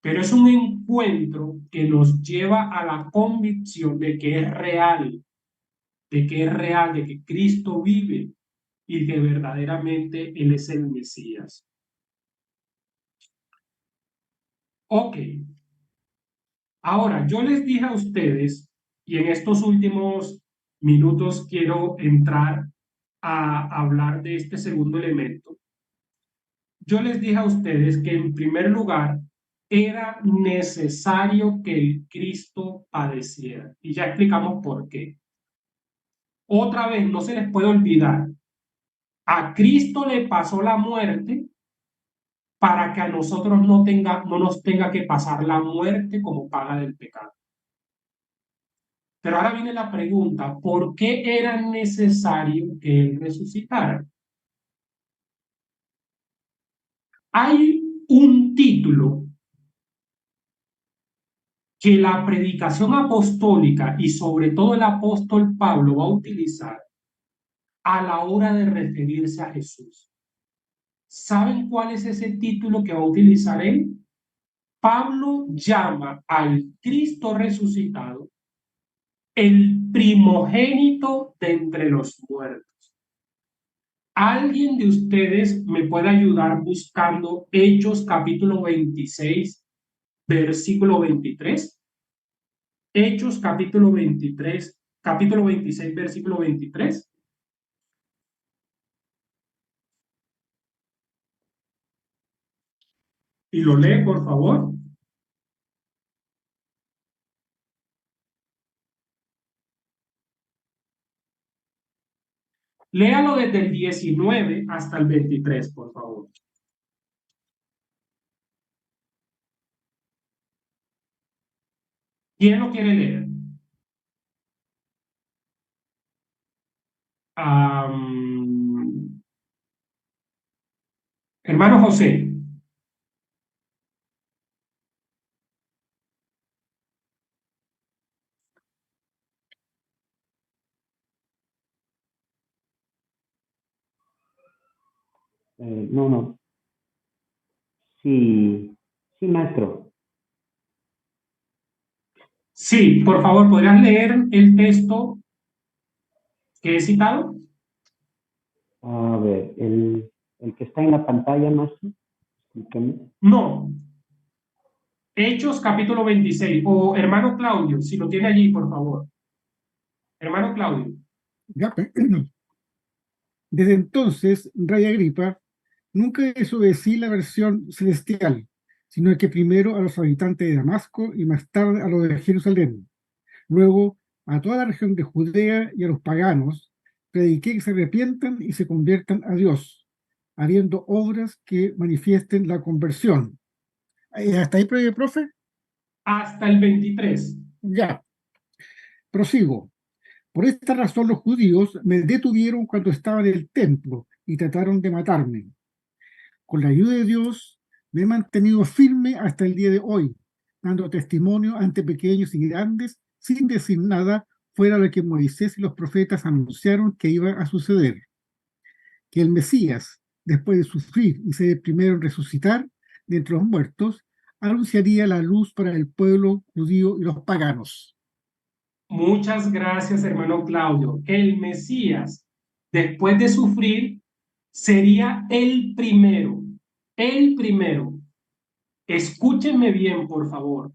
S1: pero es un encuentro que nos lleva a la convicción de que es real, de que Cristo vive y que verdaderamente Él es el Mesías. Ok, ahora yo les dije a ustedes, y en estos últimos minutos quiero entrar a hablar de este segundo elemento. Yo les dije a ustedes que en primer lugar era necesario que el Cristo padeciera. Y ya explicamos por qué. Otra vez, no se les puede olvidar, a Cristo le pasó la muerte para que a nosotros no nos tenga que pasar la muerte como paga del pecado. Pero ahora viene la pregunta, ¿por qué era necesario que Él resucitara? Hay un título que la predicación apostólica y sobre todo el apóstol Pablo va a utilizar a la hora de referirse a Jesús. ¿Saben cuál es ese título que va a utilizar él? Pablo llama al Cristo resucitado el primogénito de entre los muertos. ¿Alguien de ustedes me puede ayudar buscando Hechos capítulo 26, versículo 23? Hechos capítulo 23, capítulo 26, versículo 23. Y lo lee, por favor. Léalo desde el 19 hasta el 23, por favor. ¿Quién lo quiere leer? Hermano José.
S5: No. Sí, sí, maestro.
S1: Sí, por favor, ¿podrías leer el texto que he citado?
S5: A ver, el que está en la pantalla, maestro. Explíqueme.
S1: No. Hechos capítulo 26. O hermano Claudio, si lo tiene allí, por favor. Hermano Claudio.
S6: Ya, desde entonces, Rey Agripa, nunca desobedecí la versión celestial, sino que primero a los habitantes de Damasco y más tarde a los de Jerusalén. Luego a toda la región de Judea y a los paganos, prediqué que se arrepientan y se conviertan a Dios, habiendo obras que manifiesten la conversión. ¿Hasta ahí, profe?
S1: Hasta el 23.
S6: Ya, prosigo. Por esta razón los judíos me detuvieron cuando estaba en el templo y trataron de matarme. Con la ayuda de Dios me he mantenido firme hasta el día de hoy, dando testimonio ante pequeños y grandes, sin decir nada fuera de lo que Moisés y los profetas anunciaron que iba a suceder. Que el Mesías, después de sufrir y ser el primero en resucitar de entre los muertos, anunciaría la luz para el pueblo judío y los paganos.
S1: Muchas gracias, hermano Claudio. El Mesías, después de sufrir, sería el primero. El primero. Escúchenme bien, por favor.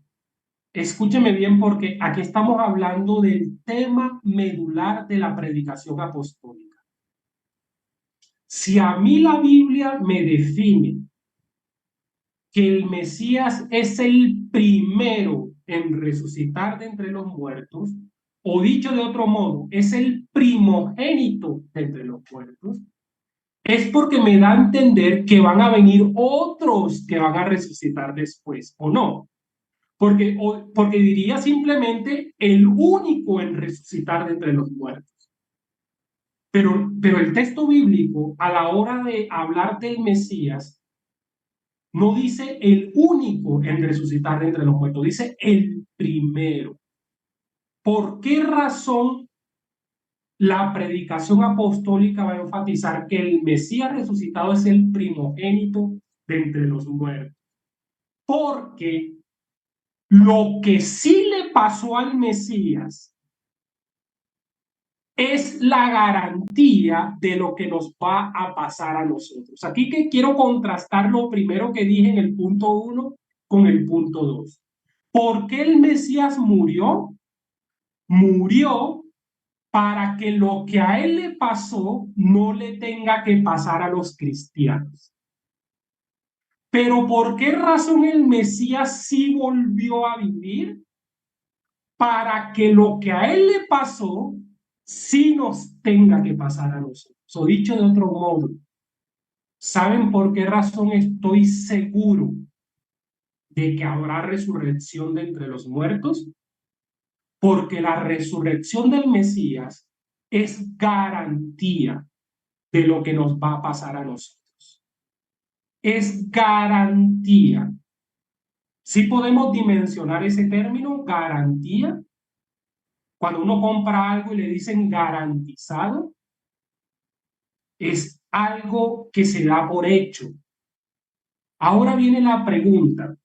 S1: Escúchenme bien porque aquí estamos hablando del tema medular de la predicación apostólica. Si a mí la Biblia me define que el Mesías es el primero en resucitar de entre los muertos, o dicho de otro modo, es el primogénito de entre los muertos, es porque me da a entender que van a venir otros que van a resucitar después, ¿o no? Porque diría simplemente el único en resucitar de entre los muertos. Pero el texto bíblico, a la hora de hablar del Mesías, no dice el único en resucitar de entre los muertos, dice el primero. ¿Por qué razón la predicación apostólica va a enfatizar que el Mesías resucitado es el primogénito de entre los muertos? Porque lo que sí le pasó al Mesías es la garantía de lo que nos va a pasar a nosotros. Aquí que quiero contrastar lo primero que dije en el punto 1 con el punto 2. ¿Por qué el Mesías murió? Murió para que lo que a él le pasó no le tenga que pasar a los cristianos. Pero ¿por qué razón el Mesías sí volvió a vivir? Para que lo que a él le pasó sí nos tenga que pasar a nosotros. O dicho de otro modo, ¿saben por qué razón estoy seguro de que habrá resurrección de entre los muertos? Porque la resurrección del Mesías es garantía de lo que nos va a pasar a nosotros. Es garantía. ¿Sí podemos dimensionar ese término, garantía? Cuando uno compra algo y le dicen garantizado, es algo que se da por hecho. Ahora viene la pregunta.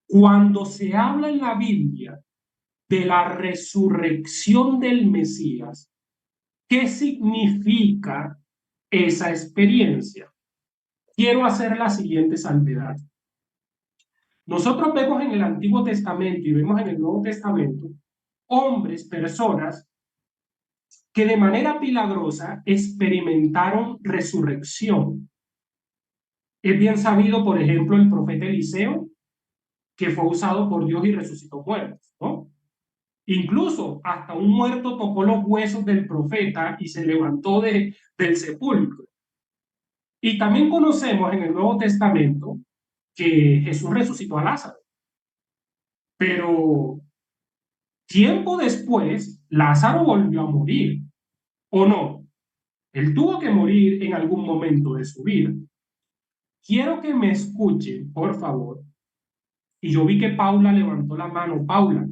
S1: Cuando se habla en la Biblia de la resurrección del Mesías, ¿qué significa esa experiencia? Quiero hacer la siguiente salvedad. Nosotros vemos en el Antiguo Testamento y vemos en el Nuevo Testamento hombres, personas, que de manera milagrosa experimentaron resurrección. Es bien sabido, por ejemplo, el profeta Eliseo, que fue usado por Dios y resucitó muertos, ¿no? Incluso hasta un muerto tocó los huesos del profeta y se levantó del sepulcro. Y también conocemos en el Nuevo Testamento que Jesús resucitó a Lázaro. Pero tiempo después, Lázaro volvió a morir, ¿o no? Él tuvo que morir en algún momento de su vida. Quiero que me escuchen, por favor. Y yo vi que Paula levantó la mano. Paula,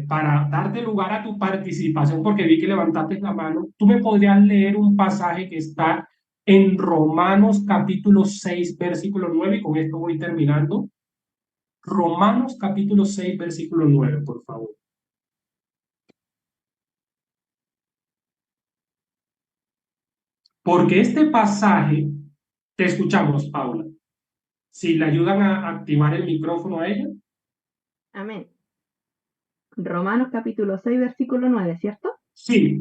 S1: para darte lugar a tu participación, porque vi que levantaste la mano, tú me podrías leer un pasaje que está en Romanos capítulo 6, versículo 9, y con esto voy terminando. Romanos capítulo 6, versículo 9, por favor. Porque este pasaje, te escuchamos, Paula. Si le ayudan a activar el micrófono a ella.
S8: Amén. Romanos capítulo 6, versículo 9, ¿cierto?
S1: Sí.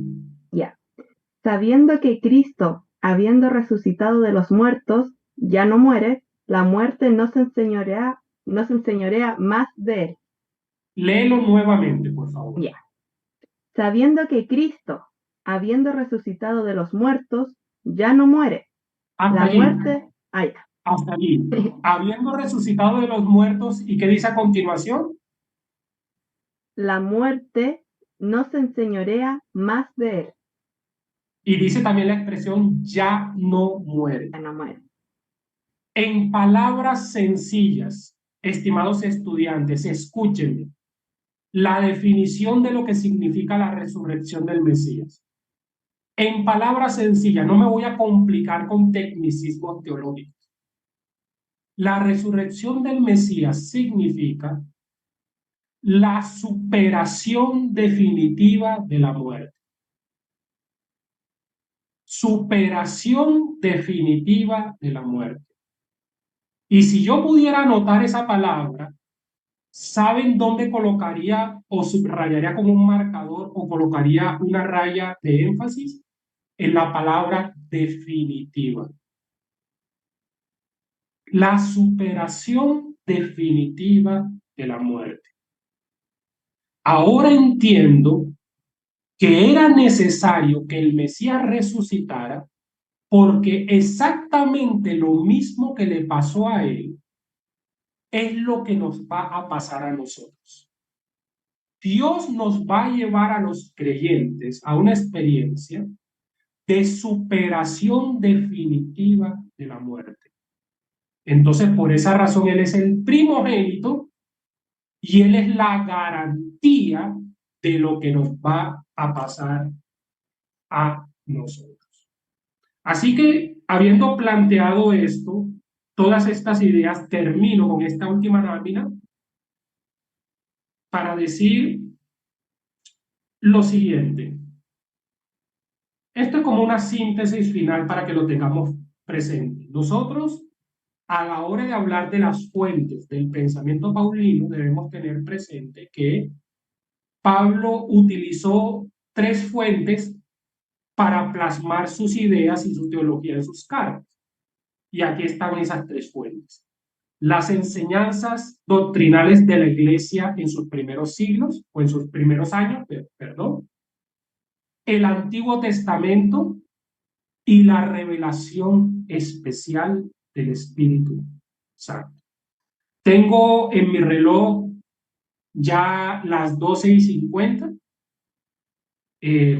S8: Ya. Sabiendo que Cristo, habiendo resucitado de los muertos, ya no muere, la muerte no se enseñorea más de él.
S1: Léelo nuevamente, por favor.
S8: Ya. Sabiendo que Cristo, habiendo resucitado de los muertos, ya no muere.
S1: Hasta
S8: La
S1: allí.
S8: muerte, ya.
S1: Hasta allí. Habiendo resucitado de los muertos, ¿y qué dice a continuación?
S8: La muerte no se enseñorea más de él.
S1: Y dice también la expresión ya no muere.
S8: Ya no muere.
S1: En palabras sencillas, estimados estudiantes, escúchenme la definición de lo que significa la resurrección del Mesías. En palabras sencillas, no me voy a complicar con tecnicismos teológicos. La resurrección del Mesías significa la superación definitiva de la muerte. Superación definitiva de la muerte. Y si yo pudiera anotar esa palabra, ¿saben dónde colocaría o subrayaría con un marcador o colocaría una raya de énfasis? En la palabra definitiva. La superación definitiva de la muerte. Ahora entiendo que era necesario que el Mesías resucitara porque exactamente lo mismo que le pasó a él es lo que nos va a pasar a nosotros. Dios nos va a llevar a los creyentes a una experiencia de superación definitiva de la muerte. Entonces, por esa razón, Él es el primogénito y Él es la garantía de lo que nos va a pasar a nosotros. Así que, habiendo planteado esto, todas estas ideas, termino con esta última lámina para decir lo siguiente. Esto es como una síntesis final para que lo tengamos presente. Nosotros, a la hora de hablar de las fuentes del pensamiento paulino, debemos tener presente que Pablo utilizó 3 fuentes para plasmar sus ideas y su teología en sus cartas. Y aquí están esas 3 fuentes. Las enseñanzas doctrinales de la Iglesia en sus primeros siglos, o en sus primeros años, perdón, el Antiguo Testamento y la revelación especial del Espíritu Santo. Tengo en mi reloj ya las 12:50,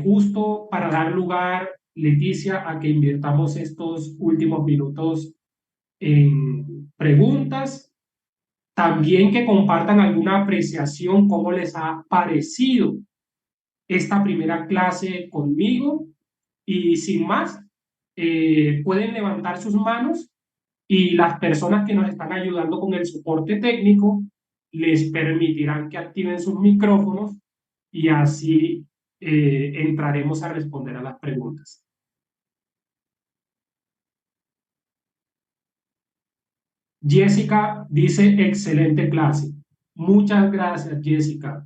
S1: justo para dar lugar, Leticia, a que invirtamos estos últimos minutos en preguntas, también que compartan alguna apreciación, cómo les ha parecido esta primera clase conmigo, y sin más, pueden levantar sus manos y las personas que nos están ayudando con el soporte técnico les permitirán que activen sus micrófonos y así entraremos a responder a las preguntas. Jessica dice excelente clase. Muchas gracias, Jessica.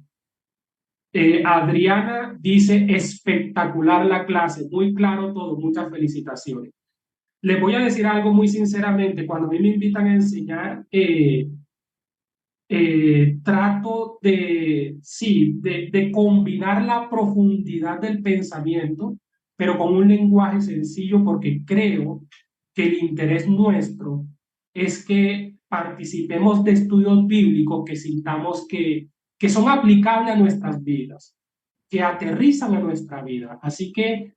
S1: Adriana dice, espectacular la clase, muy claro todo, muchas felicitaciones. Les voy a decir algo muy sinceramente, cuando a mí me invitan a enseñar, trato de combinar la profundidad del pensamiento, pero con un lenguaje sencillo, porque creo que el interés nuestro es que participemos de estudios bíblicos que sintamos que son aplicables a nuestras vidas, que aterrizan a nuestra vida. Así que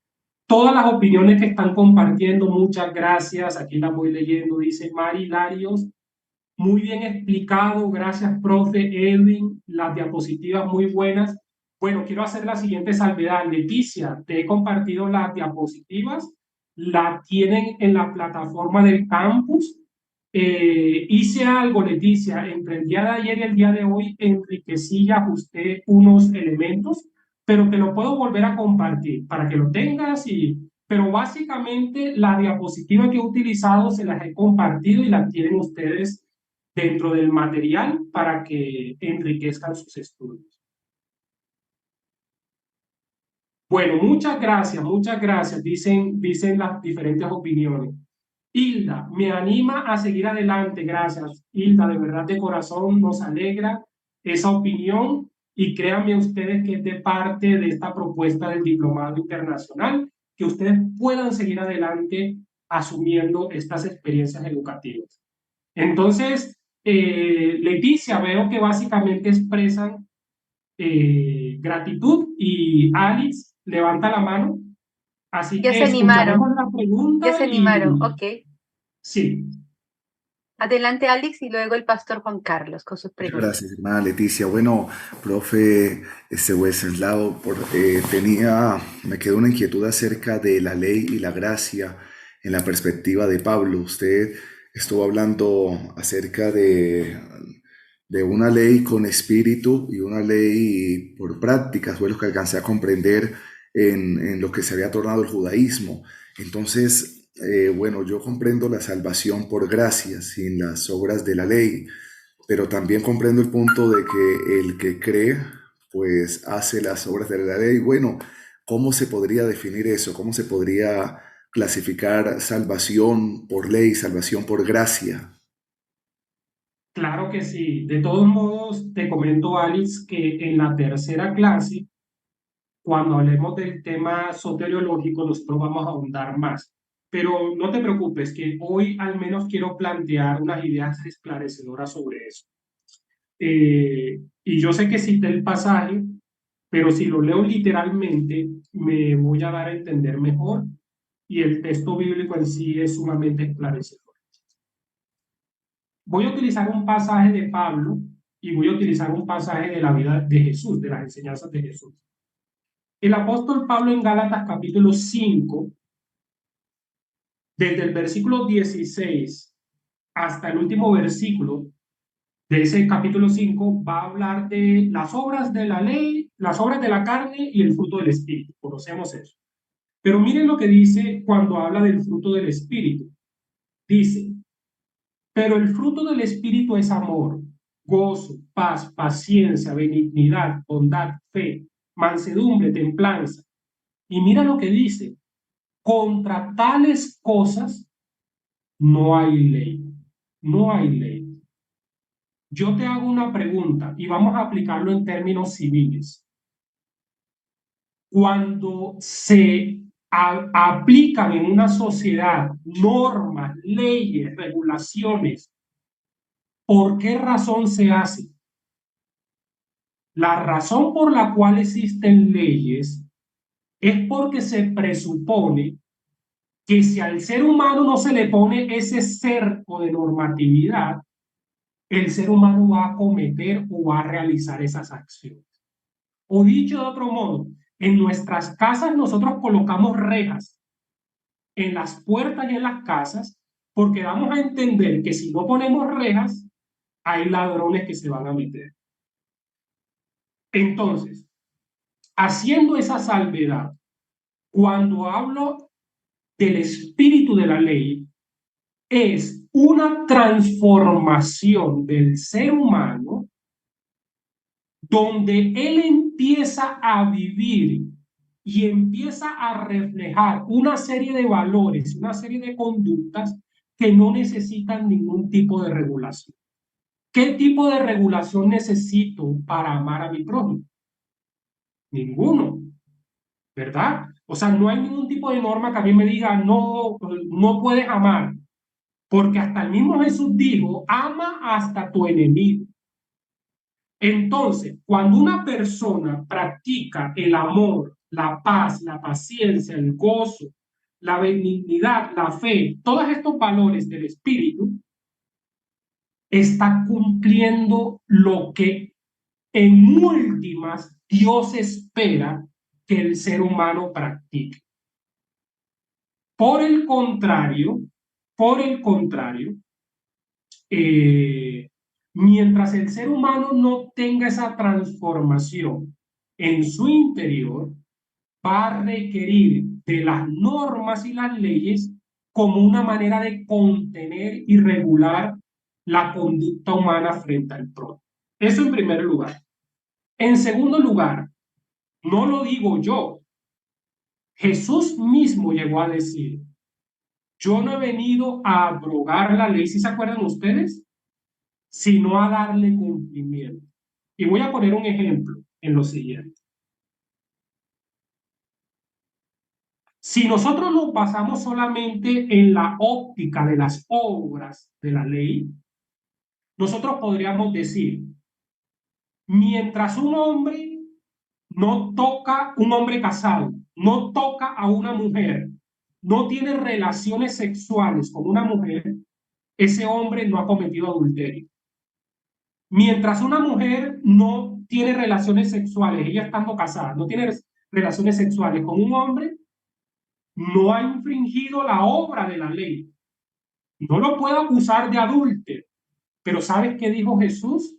S1: todas las opiniones que están compartiendo, muchas gracias. Aquí las voy leyendo. Dice Mari Larios, muy bien explicado, gracias, profe Edwin, las diapositivas muy buenas. Bueno, quiero hacer la siguiente salvedad. Leticia, te he compartido las diapositivas, la tienen en la plataforma del campus. Hice algo, Leticia, entre el día de ayer y el día de hoy, enriquecí y ajusté unos elementos, pero te lo puedo volver a compartir para que lo tengas pero básicamente la diapositiva que he utilizado se las he compartido y las tienen ustedes dentro del material para que enriquezcan sus estudios. Bueno, muchas gracias, dicen las diferentes opiniones. Hilda, me anima a seguir adelante, gracias. Hilda, de verdad de corazón nos alegra esa opinión y créanme ustedes que es de parte de esta propuesta del diplomado internacional, que ustedes puedan seguir adelante asumiendo estas experiencias educativas. Entonces, Leticia, veo que básicamente expresan gratitud y Alice levanta la mano. Así
S9: Ya
S1: que
S9: se animaron.
S1: escuchamos la pregunta.
S9: Ya se animaron, ok.
S1: Sí.
S9: Adelante, Alex, y luego el pastor Juan Carlos con sus preguntas.
S4: Gracias, hermana Leticia. Bueno, profe Wenceslao, me quedó una inquietud acerca de la ley y la gracia en la perspectiva de Pablo. Usted estuvo hablando acerca de una ley con espíritu y una ley por prácticas, fue lo que alcancé a comprender en lo que se había tornado el judaísmo. Entonces, bueno, yo comprendo la salvación por gracia, sin las obras de la ley, pero también comprendo el punto de que el que cree, pues hace las obras de la ley. Bueno, ¿cómo se podría definir eso? ¿Cómo se podría clasificar salvación por ley, salvación por gracia?
S1: Claro que sí. De todos modos, te comento, Alice, que en la tercera clase, cuando hablemos del tema soteriológico, nosotros vamos a ahondar más. Pero no te preocupes, que hoy al menos quiero plantear unas ideas esclarecedoras sobre eso. Y yo sé que cité el pasaje, pero si lo leo literalmente, me voy a dar a entender mejor y el texto bíblico en sí es sumamente esclarecedor. Voy a utilizar un pasaje de Pablo y voy a utilizar un pasaje de la vida de Jesús, de las enseñanzas de Jesús. El apóstol Pablo en Gálatas capítulo 5, desde el versículo 16 hasta el último versículo de ese capítulo 5, va a hablar de las obras de la ley, las obras de la carne y el fruto del Espíritu. Conocemos eso. Pero miren lo que dice cuando habla del fruto del Espíritu. Dice, pero el fruto del Espíritu es amor, gozo, paz, paciencia, benignidad, bondad, fe, mansedumbre, templanza. Y mira lo que dice, contra tales cosas no hay ley, no hay ley. Yo te hago una pregunta y vamos a aplicarlo en términos civiles. Cuando se aplican en una sociedad normas, leyes, regulaciones, ¿por qué razón se hace? La razón por la cual existen leyes es porque se presupone que si al ser humano no se le pone ese cerco de normatividad, el ser humano va a cometer o va a realizar esas acciones. O dicho de otro modo, en nuestras casas nosotros colocamos rejas en las puertas y en las casas porque damos a entender que si no ponemos rejas, hay ladrones que se van a meter. Entonces, haciendo esa salvedad, cuando hablo del espíritu de la ley, es una transformación del ser humano donde él empieza a vivir y empieza a reflejar una serie de valores, una serie de conductas que no necesitan ningún tipo de regulación. ¿Qué tipo de regulación necesito para amar a mi prójimo? Ninguno, ¿verdad? O sea, no hay ningún tipo de norma que a mí me diga, no, no puedes amar, porque hasta el mismo Jesús dijo, ama hasta tu enemigo. Entonces, cuando una persona practica el amor, la paz, la paciencia, el gozo, la benignidad, la fe, todos estos valores del espíritu, está cumpliendo lo que en últimas Dios espera que el ser humano practique. Por el contrario, mientras el ser humano no tenga esa transformación en su interior, va a requerir de las normas y las leyes como una manera de contener y regular la conducta humana frente al prójimo. Eso en primer lugar. En segundo lugar, no lo digo yo. Jesús mismo llegó a decir, yo no he venido a abrogar la ley, ¿sí se acuerdan ustedes? Sino a darle cumplimiento. Y voy a poner un ejemplo en lo siguiente. Si nosotros nos basamos solamente en la óptica de las obras de la ley, nosotros podríamos decir, mientras un hombre no toca, un hombre casado, no toca a una mujer, no tiene relaciones sexuales con una mujer, ese hombre no ha cometido adulterio. Mientras una mujer no tiene relaciones sexuales, ella estando casada, no tiene relaciones sexuales con un hombre, no ha infringido la obra de la ley. No lo puedo acusar de adúltero. Pero ¿sabes qué dijo Jesús?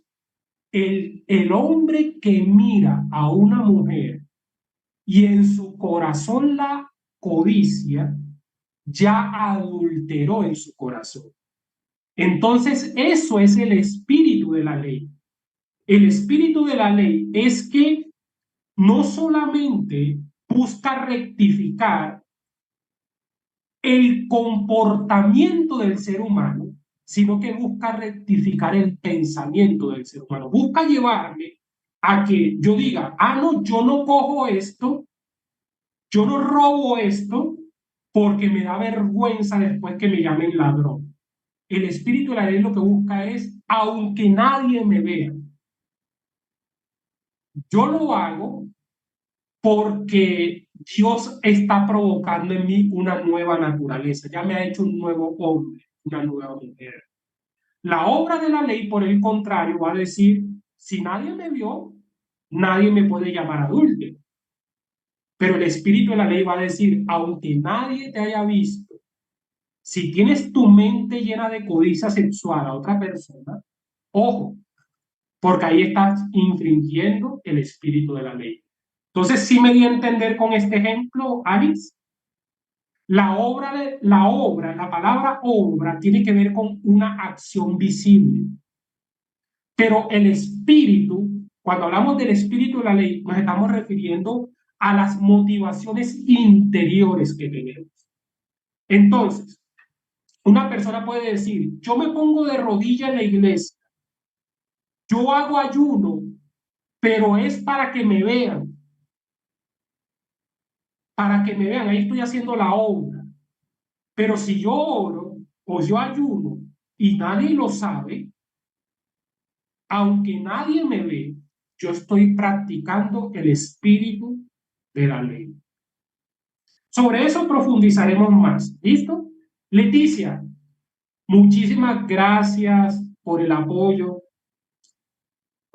S1: El hombre que mira a una mujer y en su corazón la codicia, ya adulteró en su corazón. Entonces, eso es el espíritu de la ley. El espíritu de la ley es que no solamente busca rectificar el comportamiento del ser humano, sino que busca rectificar el pensamiento del ser humano. Busca llevarme a que yo diga, no, yo no cojo esto, yo no robo esto, porque me da vergüenza después que me llamen ladrón. El espíritu de la ley lo que busca es, aunque nadie me vea, yo lo hago porque Dios está provocando en mí una nueva naturaleza, ya me ha hecho un nuevo hombre, una nueva mujer. La obra de la ley, por el contrario, va a decir, si nadie me vio, nadie me puede llamar adúltero. Pero el espíritu de la ley va a decir, aunque nadie te haya visto, si tienes tu mente llena de codicia sexual a otra persona, ojo, porque ahí estás infringiendo el espíritu de la ley. Entonces, ¿sí me di a entender con este ejemplo, Alex? La palabra obra tiene que ver con una acción visible. Pero el espíritu, cuando hablamos del espíritu de la ley, nos estamos refiriendo a las motivaciones interiores que tenemos. Entonces, una persona puede decir, yo me pongo de rodilla en la iglesia, yo hago ayuno, pero es para que me vean. Para que me vean, ahí estoy haciendo la obra. Pero si yo oro o yo ayuno y nadie lo sabe, aunque nadie me ve, yo estoy practicando el espíritu de la ley. Sobre eso profundizaremos más. ¿Listo? Leticia, muchísimas gracias por el apoyo.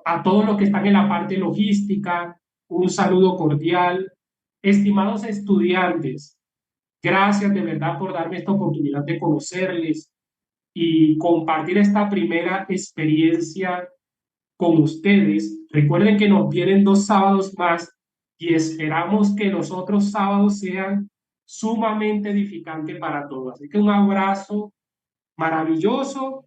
S1: A todos los que están en la parte logística, un saludo cordial. Estimados estudiantes, gracias de verdad por darme esta oportunidad de conocerles y compartir esta primera experiencia con ustedes. Recuerden que nos vienen 2 sábados más y esperamos que los otros sábados sean sumamente edificantes para todos. Así que un abrazo maravilloso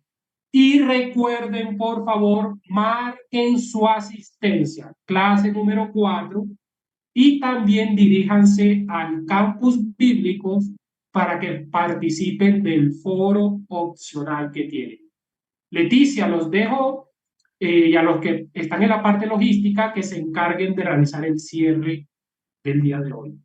S1: Y recuerden, por favor, marquen su asistencia, clase número 4, y también diríjanse al campus bíblico para que participen del foro opcional que tienen. Leticia, los dejo y a los que están en la parte logística que se encarguen de realizar el cierre del día de hoy.